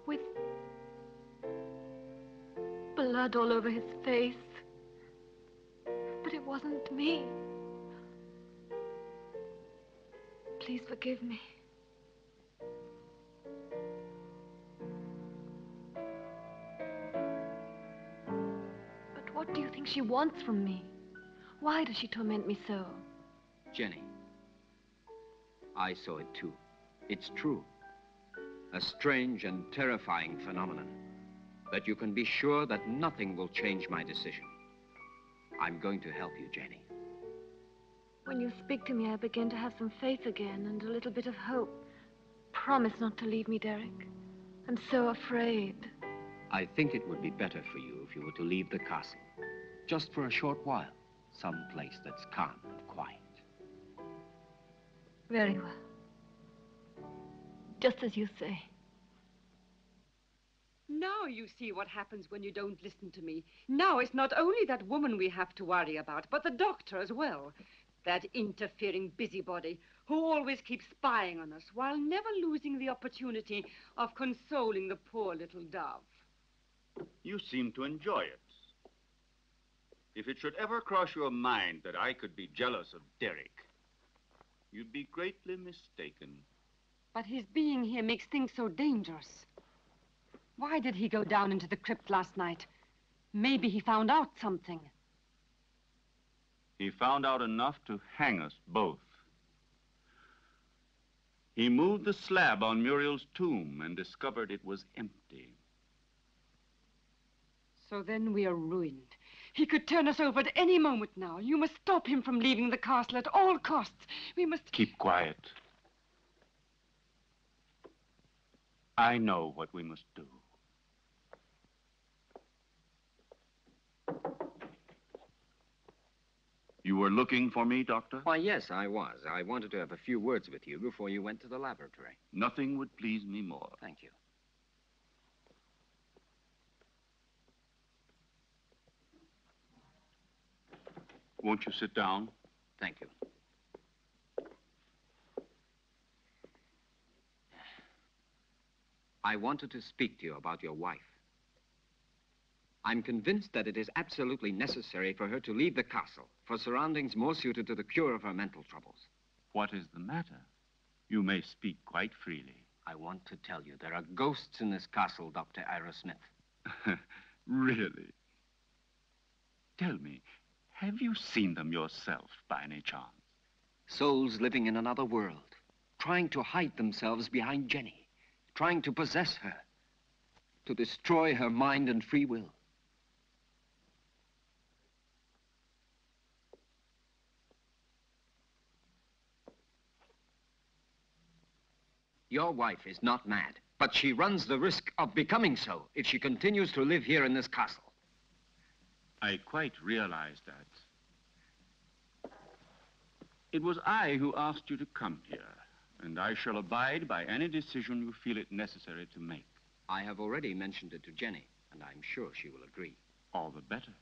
With blood all over his face. But it wasn't me. Please forgive me. But what do you think she wants from me? Why does she torment me so? Jenny, I saw it too. It's true. A strange and terrifying phenomenon. But you can be sure that nothing will change my decision. I'm going to help you, Jenny. When you speak to me, I begin to have some faith again and a little bit of hope. Promise not to leave me, Derek. I'm so afraid. I think it would be better for you if you were to leave the castle. Just for a short while. Some place that's calm and quiet. Very well. Just as you say. Now you see what happens when you don't listen to me. Now it's not only that woman we have to worry about, but the doctor as well. That interfering busybody who always keeps spying on us while never losing the opportunity of consoling the poor little dove. You seem to enjoy it. If it should ever cross your mind that I could be jealous of Derek, you'd be greatly mistaken. But his being here makes things so dangerous. Why did he go down into the crypt last night? Maybe he found out something. He found out enough to hang us both. He moved the slab on Muriel's tomb and discovered it was empty. So then we are ruined. He could turn us over at any moment now. You must stop him from leaving the castle at all costs. We must... Keep quiet. I know what we must do. You were looking for me, Doctor? Why, yes, I was. I wanted to have a few words with you before you went to the laboratory. Nothing would please me more. Thank you. Won't you sit down? Thank you. I wanted to speak to you about your wife. I'm convinced that it is absolutely necessary for her to leave the castle for surroundings more suited to the cure of her mental troubles. What is the matter? You may speak quite freely. I want to tell you there are ghosts in this castle, Dr. Ira Smith. Really? Tell me, have you seen them yourself by any chance? Souls living in another world, trying to hide themselves behind Jenny, trying to possess her, to destroy her mind and free will. Your wife is not mad, but she runs the risk of becoming so if she continues to live here in this castle. I quite realize that. It was I who asked you to come here, and I shall abide by any decision you feel it necessary to make. I have already mentioned it to Jenny, and I'm sure she will agree. All the better.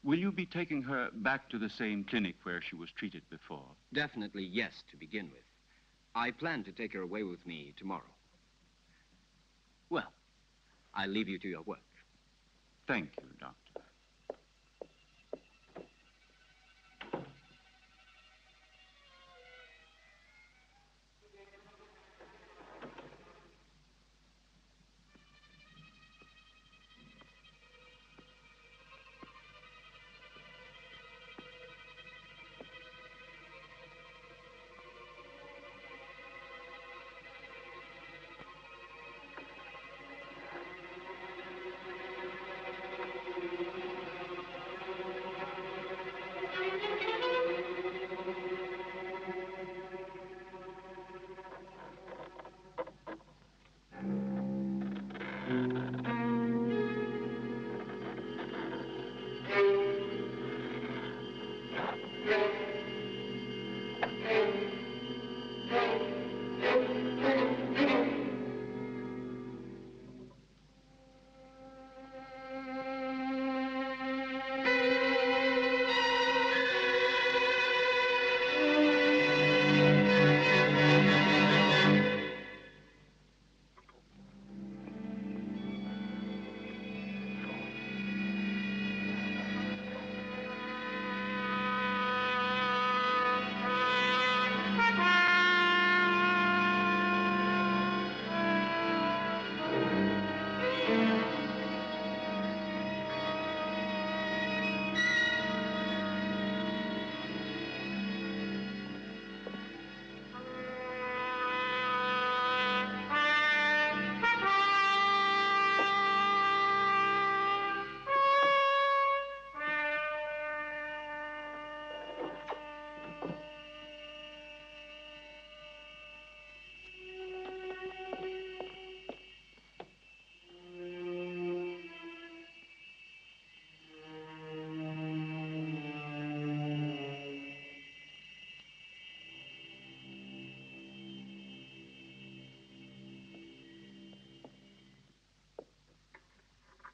Will you be taking her back to the same clinic where she was treated before? Definitely yes, to begin with. I plan to take her away with me tomorrow. Well, I leave you to your work. Thank you, Doctor.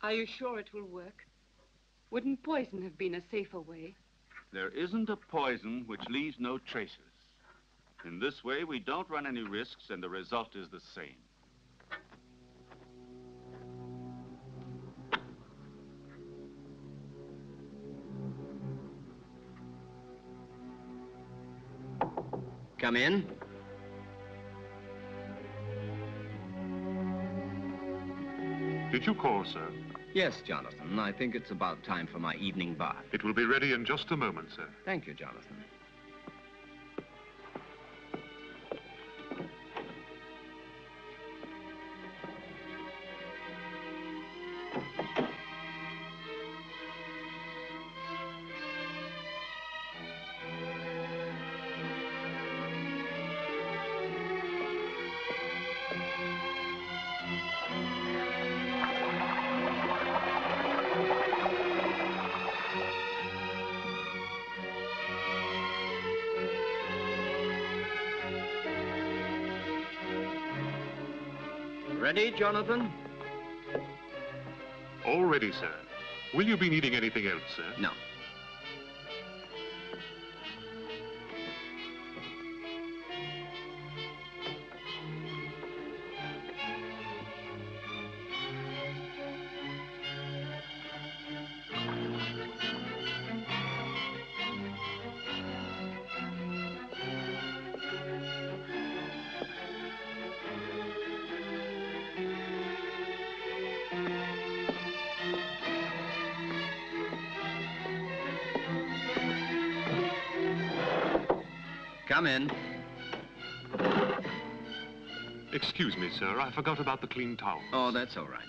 Are you sure it will work? Wouldn't poison have been a safer way? There isn't a poison which leaves no traces. In this way, we don't run any risks, and the result is the same. Come in. Did you call, sir? Yes, Jonathan. I think it's about time for my evening bath. It will be ready in just a moment, sir. Thank you, Jonathan. Ready, Jonathan? All ready, sir. Will you be needing anything else, sir? No. Come in. Excuse me, sir. I forgot about the clean towels. Oh, that's all right.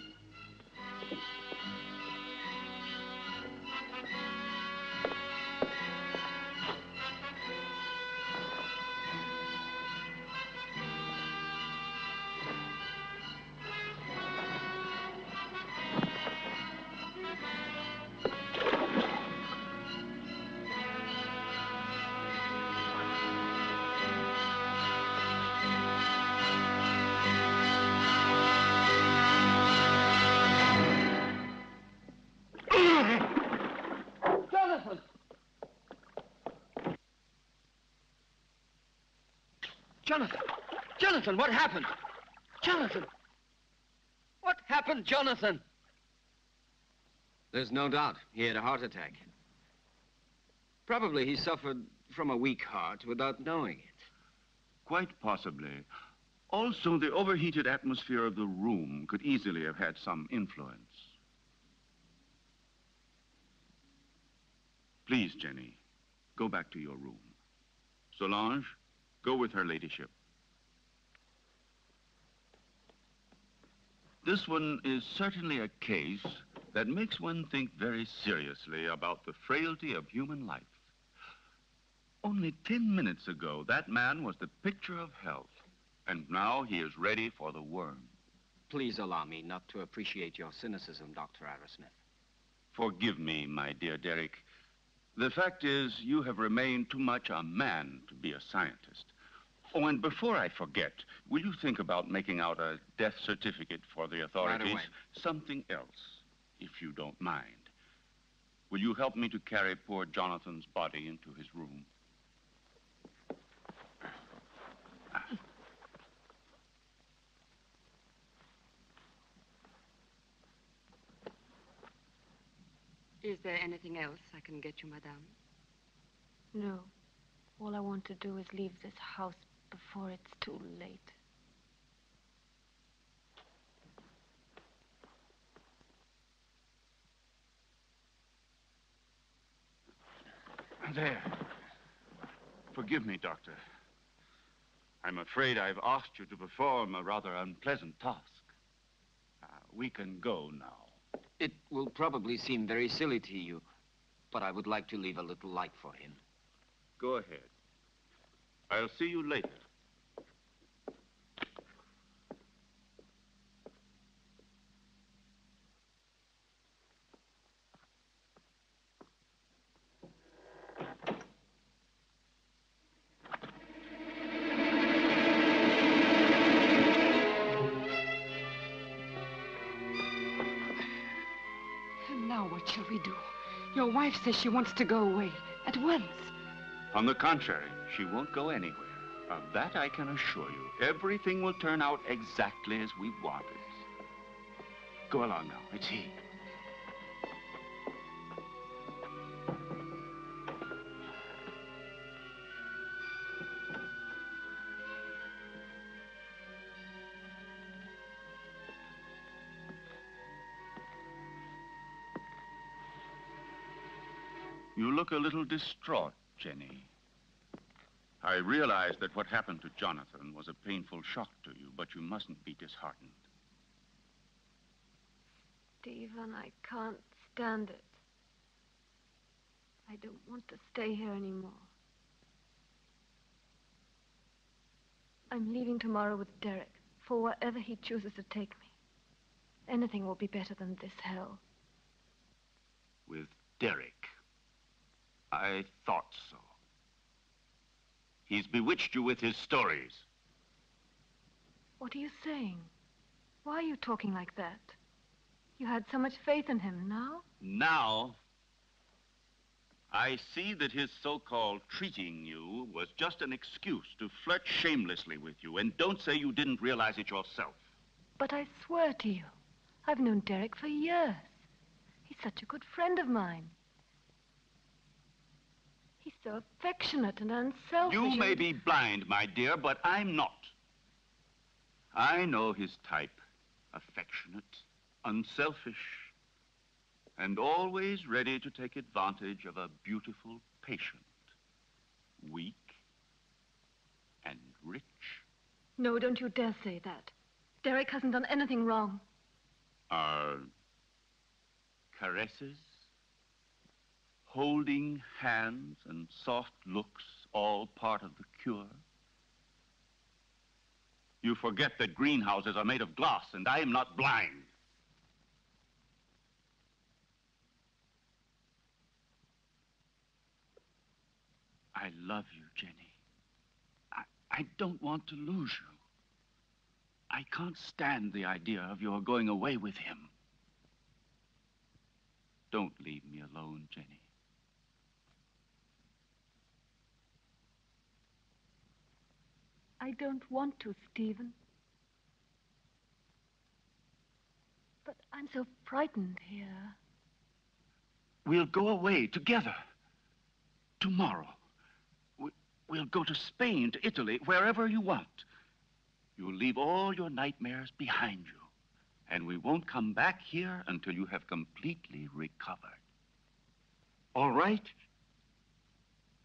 Jonathan! Jonathan! Jonathan, what happened? Jonathan! What happened, Jonathan? There's no doubt he had a heart attack. Probably he suffered from a weak heart without knowing it. Quite possibly. Also, the overheated atmosphere of the room could easily have had some influence. Please, Jenny, go back to your room. Solange, go with her ladyship. This one is certainly a case that makes one think very seriously about the frailty of human life. Only 10 minutes ago, that man was the picture of health, and now he is ready for the worm. Please allow me not to appreciate your cynicism, Dr. Arrowsmith. Forgive me, my dear Derek. The fact is, you have remained too much a man to be a scientist. Oh, and before I forget, will you think about making out a death certificate for the authorities? Right away. Something else, if you don't mind. Will you help me to carry poor Jonathan's body into his room? Is there anything else I can get you, madame? No. All I want to do is leave this house before it's too late. There. Forgive me, Doctor. I'm afraid I've asked you to perform a rather unpleasant task. We can go now. It will probably seem very silly to you, but I would like to leave a little light for him. Go ahead. I'll see you later. And now what shall we do? Your wife says she wants to go away at once. On the contrary, she won't go anywhere. Of that I can assure you. Everything will turn out exactly as we wanted. Go along now. It's he. You look a little distraught, Jenny. I realize that what happened to Jonathan was a painful shock to you, but you mustn't be disheartened. Stephen, I can't stand it. I don't want to stay here anymore. I'm leaving tomorrow with Derek for wherever he chooses to take me. Anything will be better than this hell. With Derek? I thought so. He's bewitched you with his stories. What are you saying? Why are you talking like that? You had so much faith in him. Now? Now, I see that his so-called treating you was just an excuse to flirt shamelessly with you, and don't say you didn't realize it yourself. But I swear to you, I've known Derek for years. He's such a good friend of mine. He's so affectionate and unselfish. You may be blind, my dear, but I'm not. I know his type. Affectionate, unselfish, and always ready to take advantage of a beautiful patient. Weak and rich. No, don't you dare say that. Derek hasn't done anything wrong. Are caresses, holding hands, and soft looks all part of the cure? You forget that greenhouses are made of glass, and I am not blind. I love you, Jenny. I don't want to lose you. I can't stand the idea of your going away with him. Don't leave me alone, Jenny. I don't want to, Stephen. But I'm so frightened here. We'll go away together. Tomorrow. We'll go to Spain, to Italy, wherever you want. You'll leave all your nightmares behind you. And we won't come back here until you have completely recovered. All right?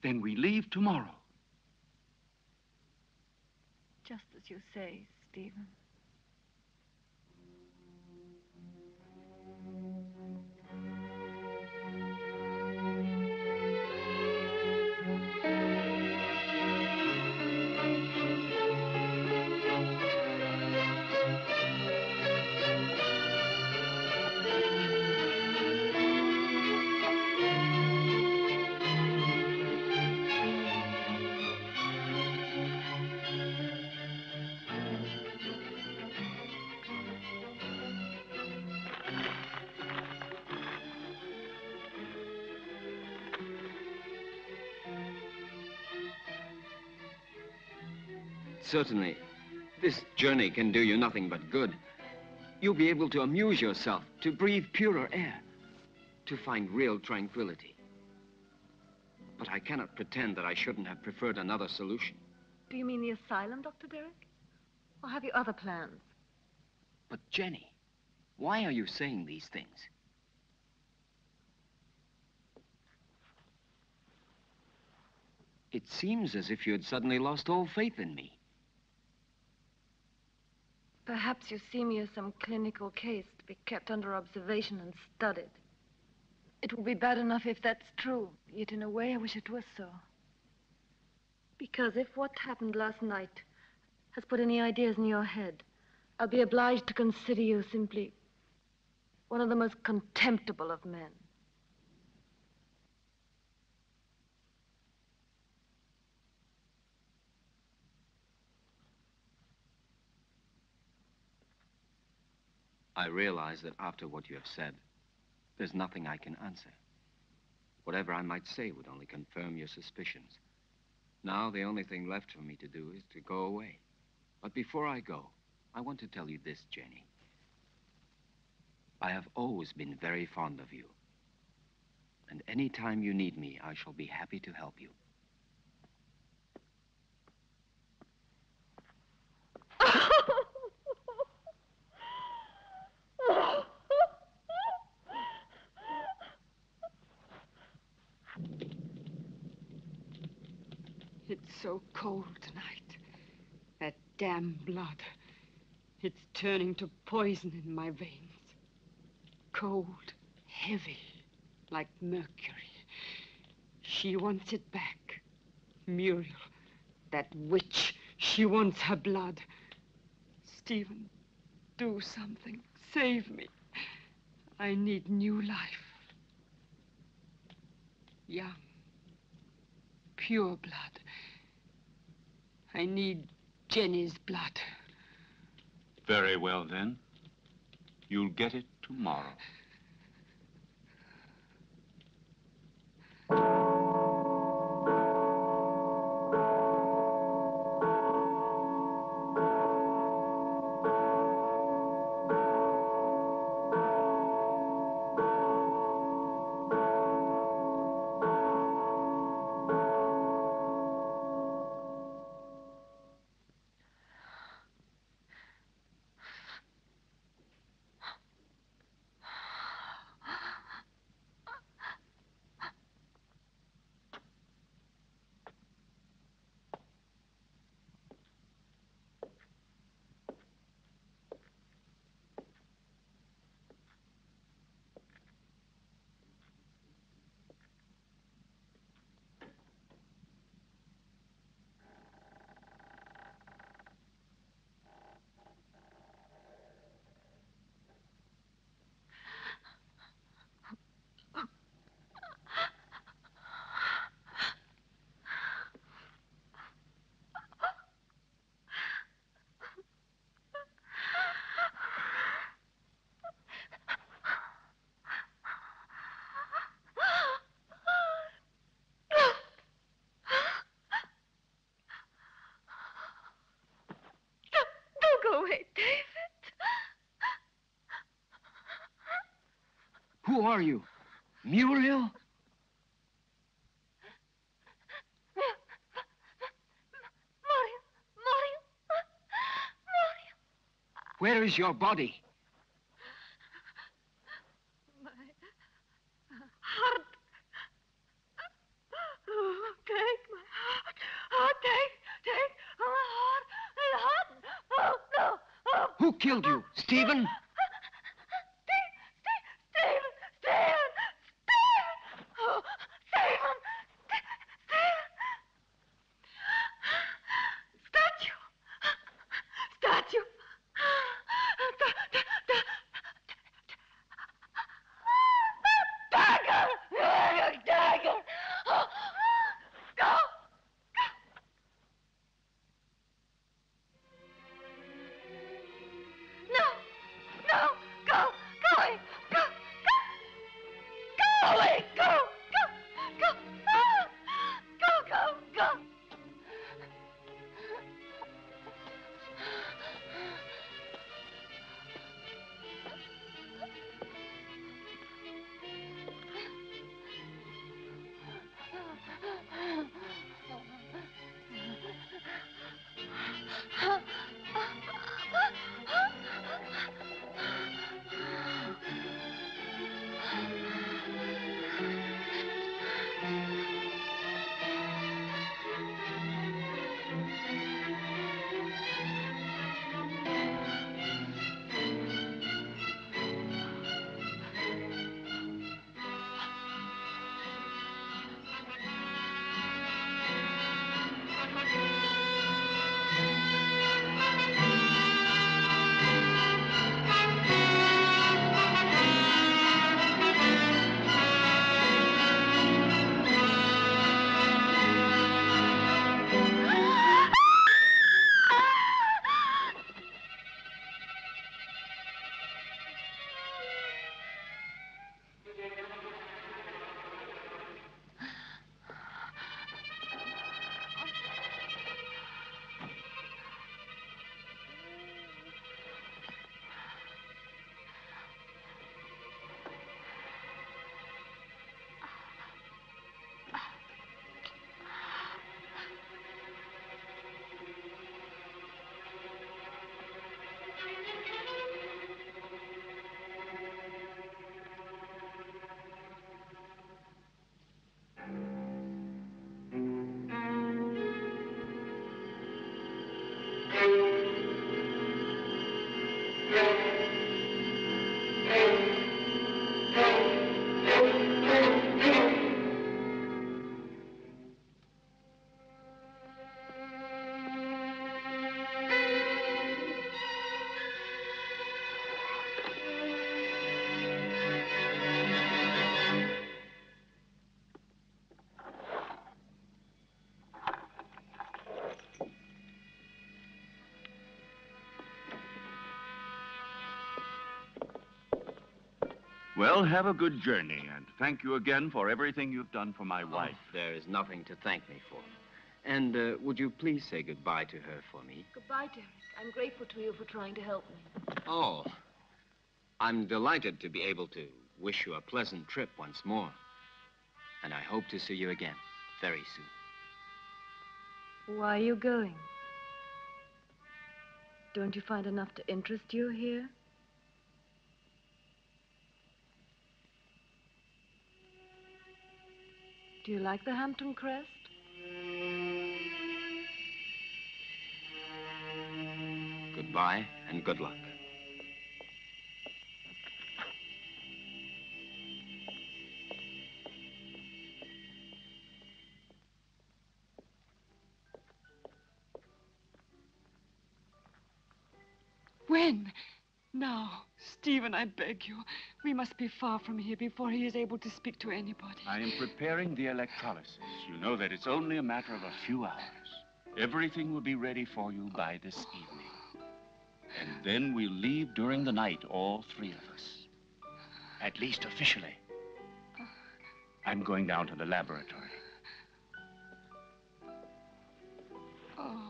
Then we leave tomorrow. Just as you say, Stephen. Certainly, this journey can do you nothing but good. You'll be able to amuse yourself, to breathe purer air, to find real tranquility. But I cannot pretend that I shouldn't have preferred another solution. Do you mean the asylum, Dr. Derek? Or have you other plans? But Jenny, why are you saying these things? It seems as if you had suddenly lost all faith in me. Perhaps you see me as some clinical case to be kept under observation and studied. It would be bad enough if that's true, yet in a way I wish it was so. Because if what happened last night has put any ideas in your head, I'll be obliged to consider you simply one of the most contemptible of men. I realize that after what you have said, there's nothing I can answer. Whatever I might say would only confirm your suspicions. Now, the only thing left for me to do is to go away. But before I go, I want to tell you this, Jenny. I have always been very fond of you. And any time you need me, I shall be happy to help you. It's so cold tonight. That damn blood. It's turning to poison in my veins. Cold, heavy, like mercury. She wants it back. Muriel, that witch, she wants her blood. Stephen, do something. Save me. I need new life. Young, pure blood. I need Jenny's blood. Very well, then. You'll get it tomorrow. Don't go away, David. Who are you? Muriel? Muriel. Where is your body? My heart. Oh, take my heart. Oh, take my heart. My heart. Oh, no. Oh. Who killed you? Stephen? Stephen! Oh, Stephen! Statue! Dagger! Oh, go! No! Well, have a good journey, and thank you again for everything you've done for my wife. There is nothing to thank me for. And would you please say goodbye to her for me? Goodbye, Derek. I'm grateful to you for trying to help me. Oh, I'm delighted to be able to wish you a pleasant trip once more. And I hope to see you again very soon. Why are you going? Don't you find enough to interest you here? Do you like the Hampton Crest? Goodbye and good luck. When? Now, Stephen, I beg you. We must be far from here before he is able to speak to anybody. I am preparing the electrolysis. You know that it's only a matter of a few hours. Everything will be ready for you by this evening. And then we'll leave during the night, all three of us. At least officially. I'm going down to the laboratory. Oh.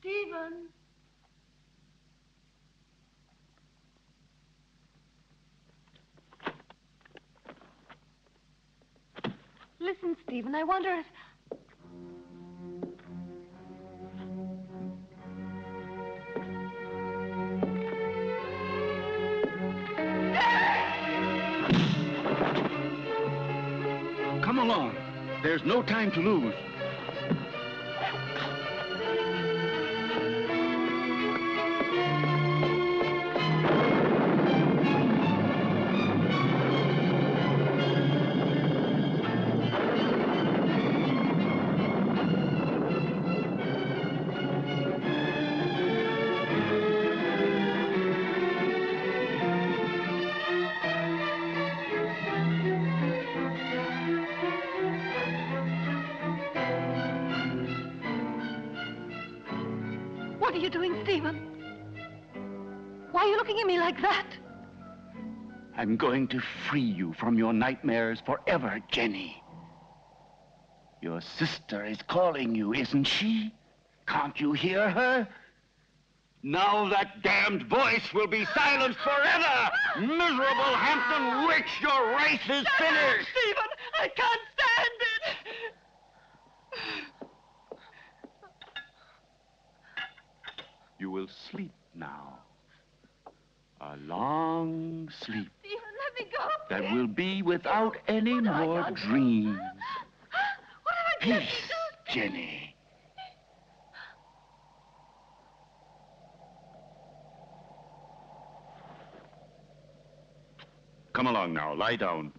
Stephen! Listen, Stephen, I wonder if... Come along. There's no time to lose. What are you doing, Stephen? Why are you looking at me like that? I'm going to free you from your nightmares forever, Jenny. Your sister is calling you, isn't she? Can't you hear her? Now that damned voice will be silenced forever! Miserable Hampton witch, your race is finished! Stephen, I can't stand it! You will sleep now. A long sleep Stephen, let me go. that will be without any more dreams. What have I done? Peace, Jenny. Come along now, lie down.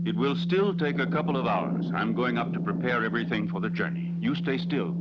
It will still take a couple of hours. I'm going up to prepare everything for the journey. You stay still.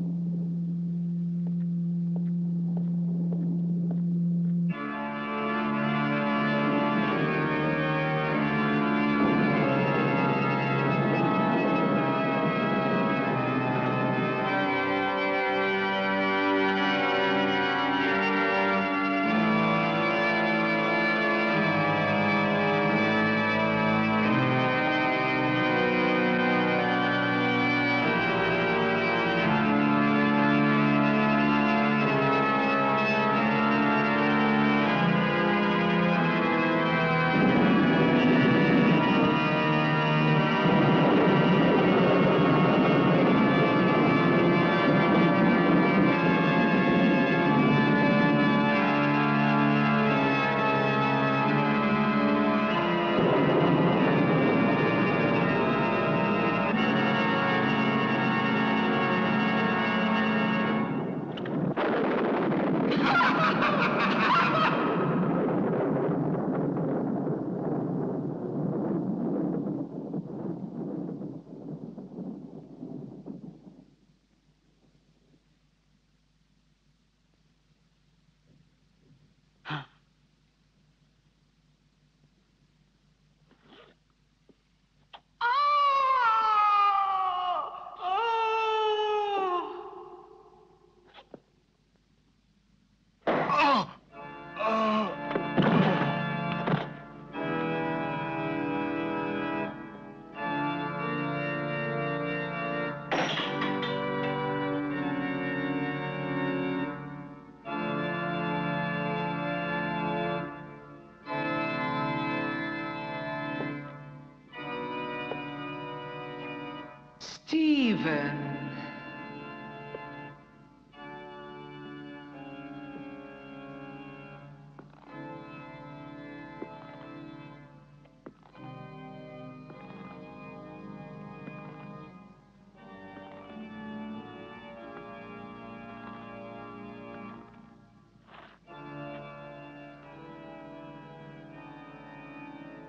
Stephen.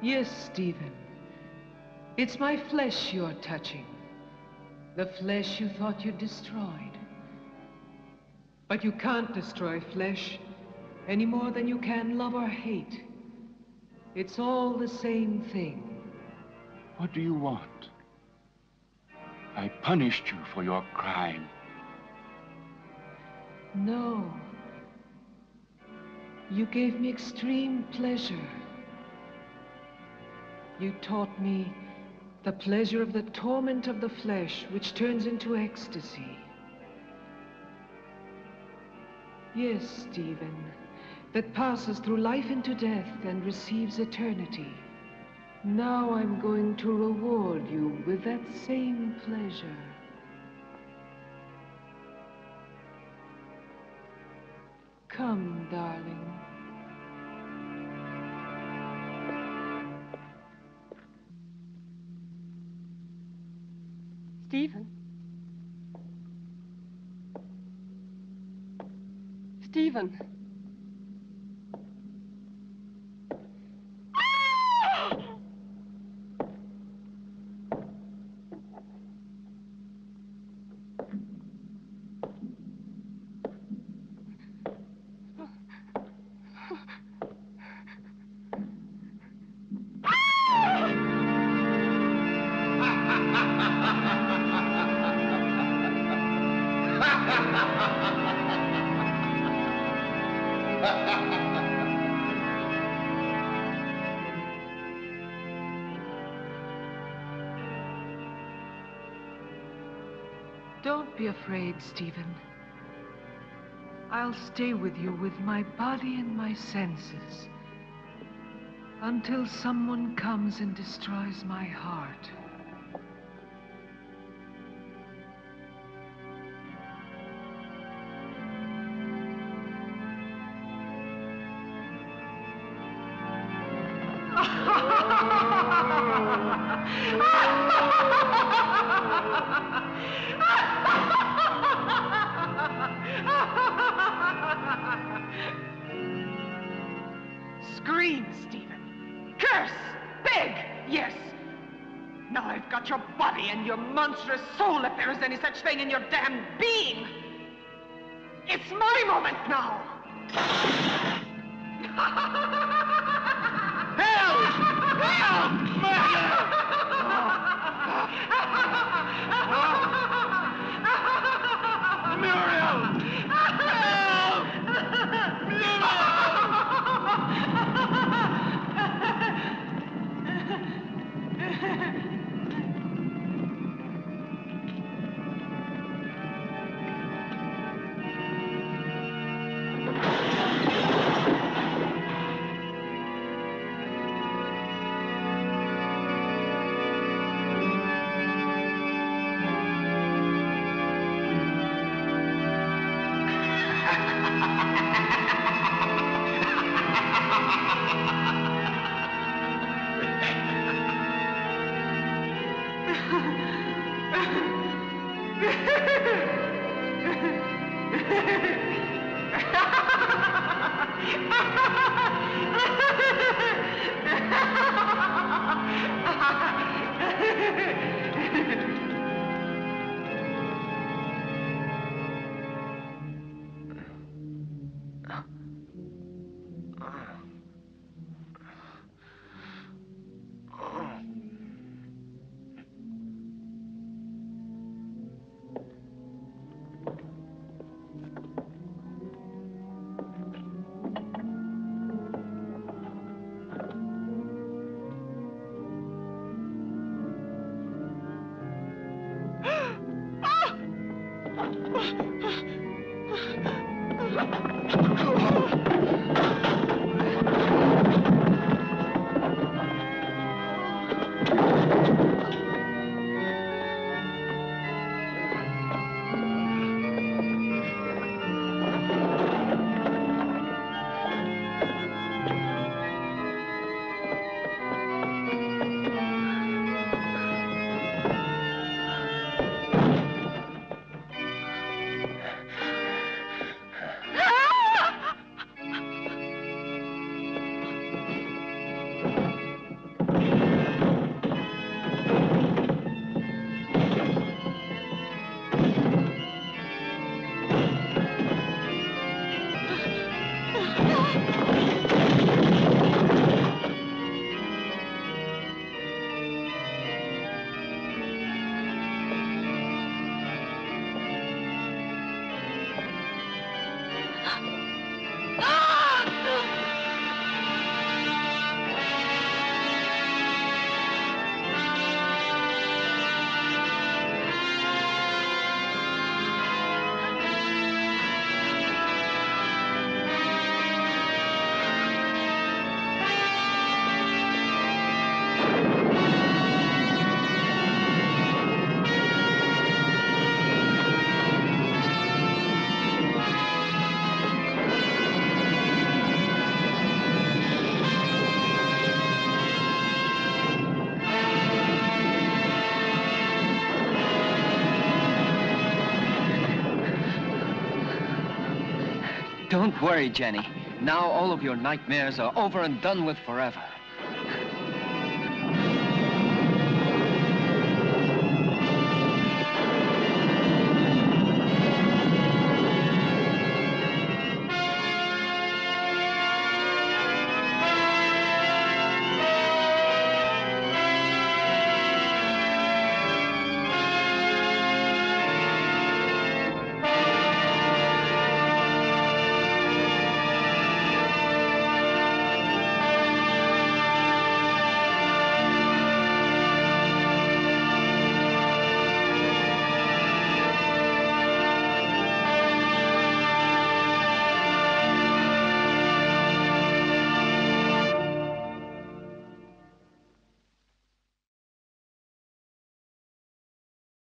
Yes, Stephen. It's my flesh you're touching. The flesh you thought you'd destroyed. But you can't destroy flesh any more than you can love or hate. It's all the same thing. What do you want? I punished you for your crime. No. You gave me extreme pleasure. You taught me the pleasure of the torment of the flesh, which turns into ecstasy. Yes, Stephen, that passes through life into death and receives eternity. Now I'm going to reward you with that same pleasure. Come, darling. Stephen? Stephen? Don't be afraid, Stephen. I'll stay with you with my body and my senses until someone comes and destroys my heart. Scream, Stephen. Curse. Beg. Yes. Now I've got your body and your monstrous soul, if there is any such thing in your damned being. It's my moment now. Help! Help! Murder! Muriel! Help! Don't worry, Jenny. Now all of your nightmares are over and done with forever.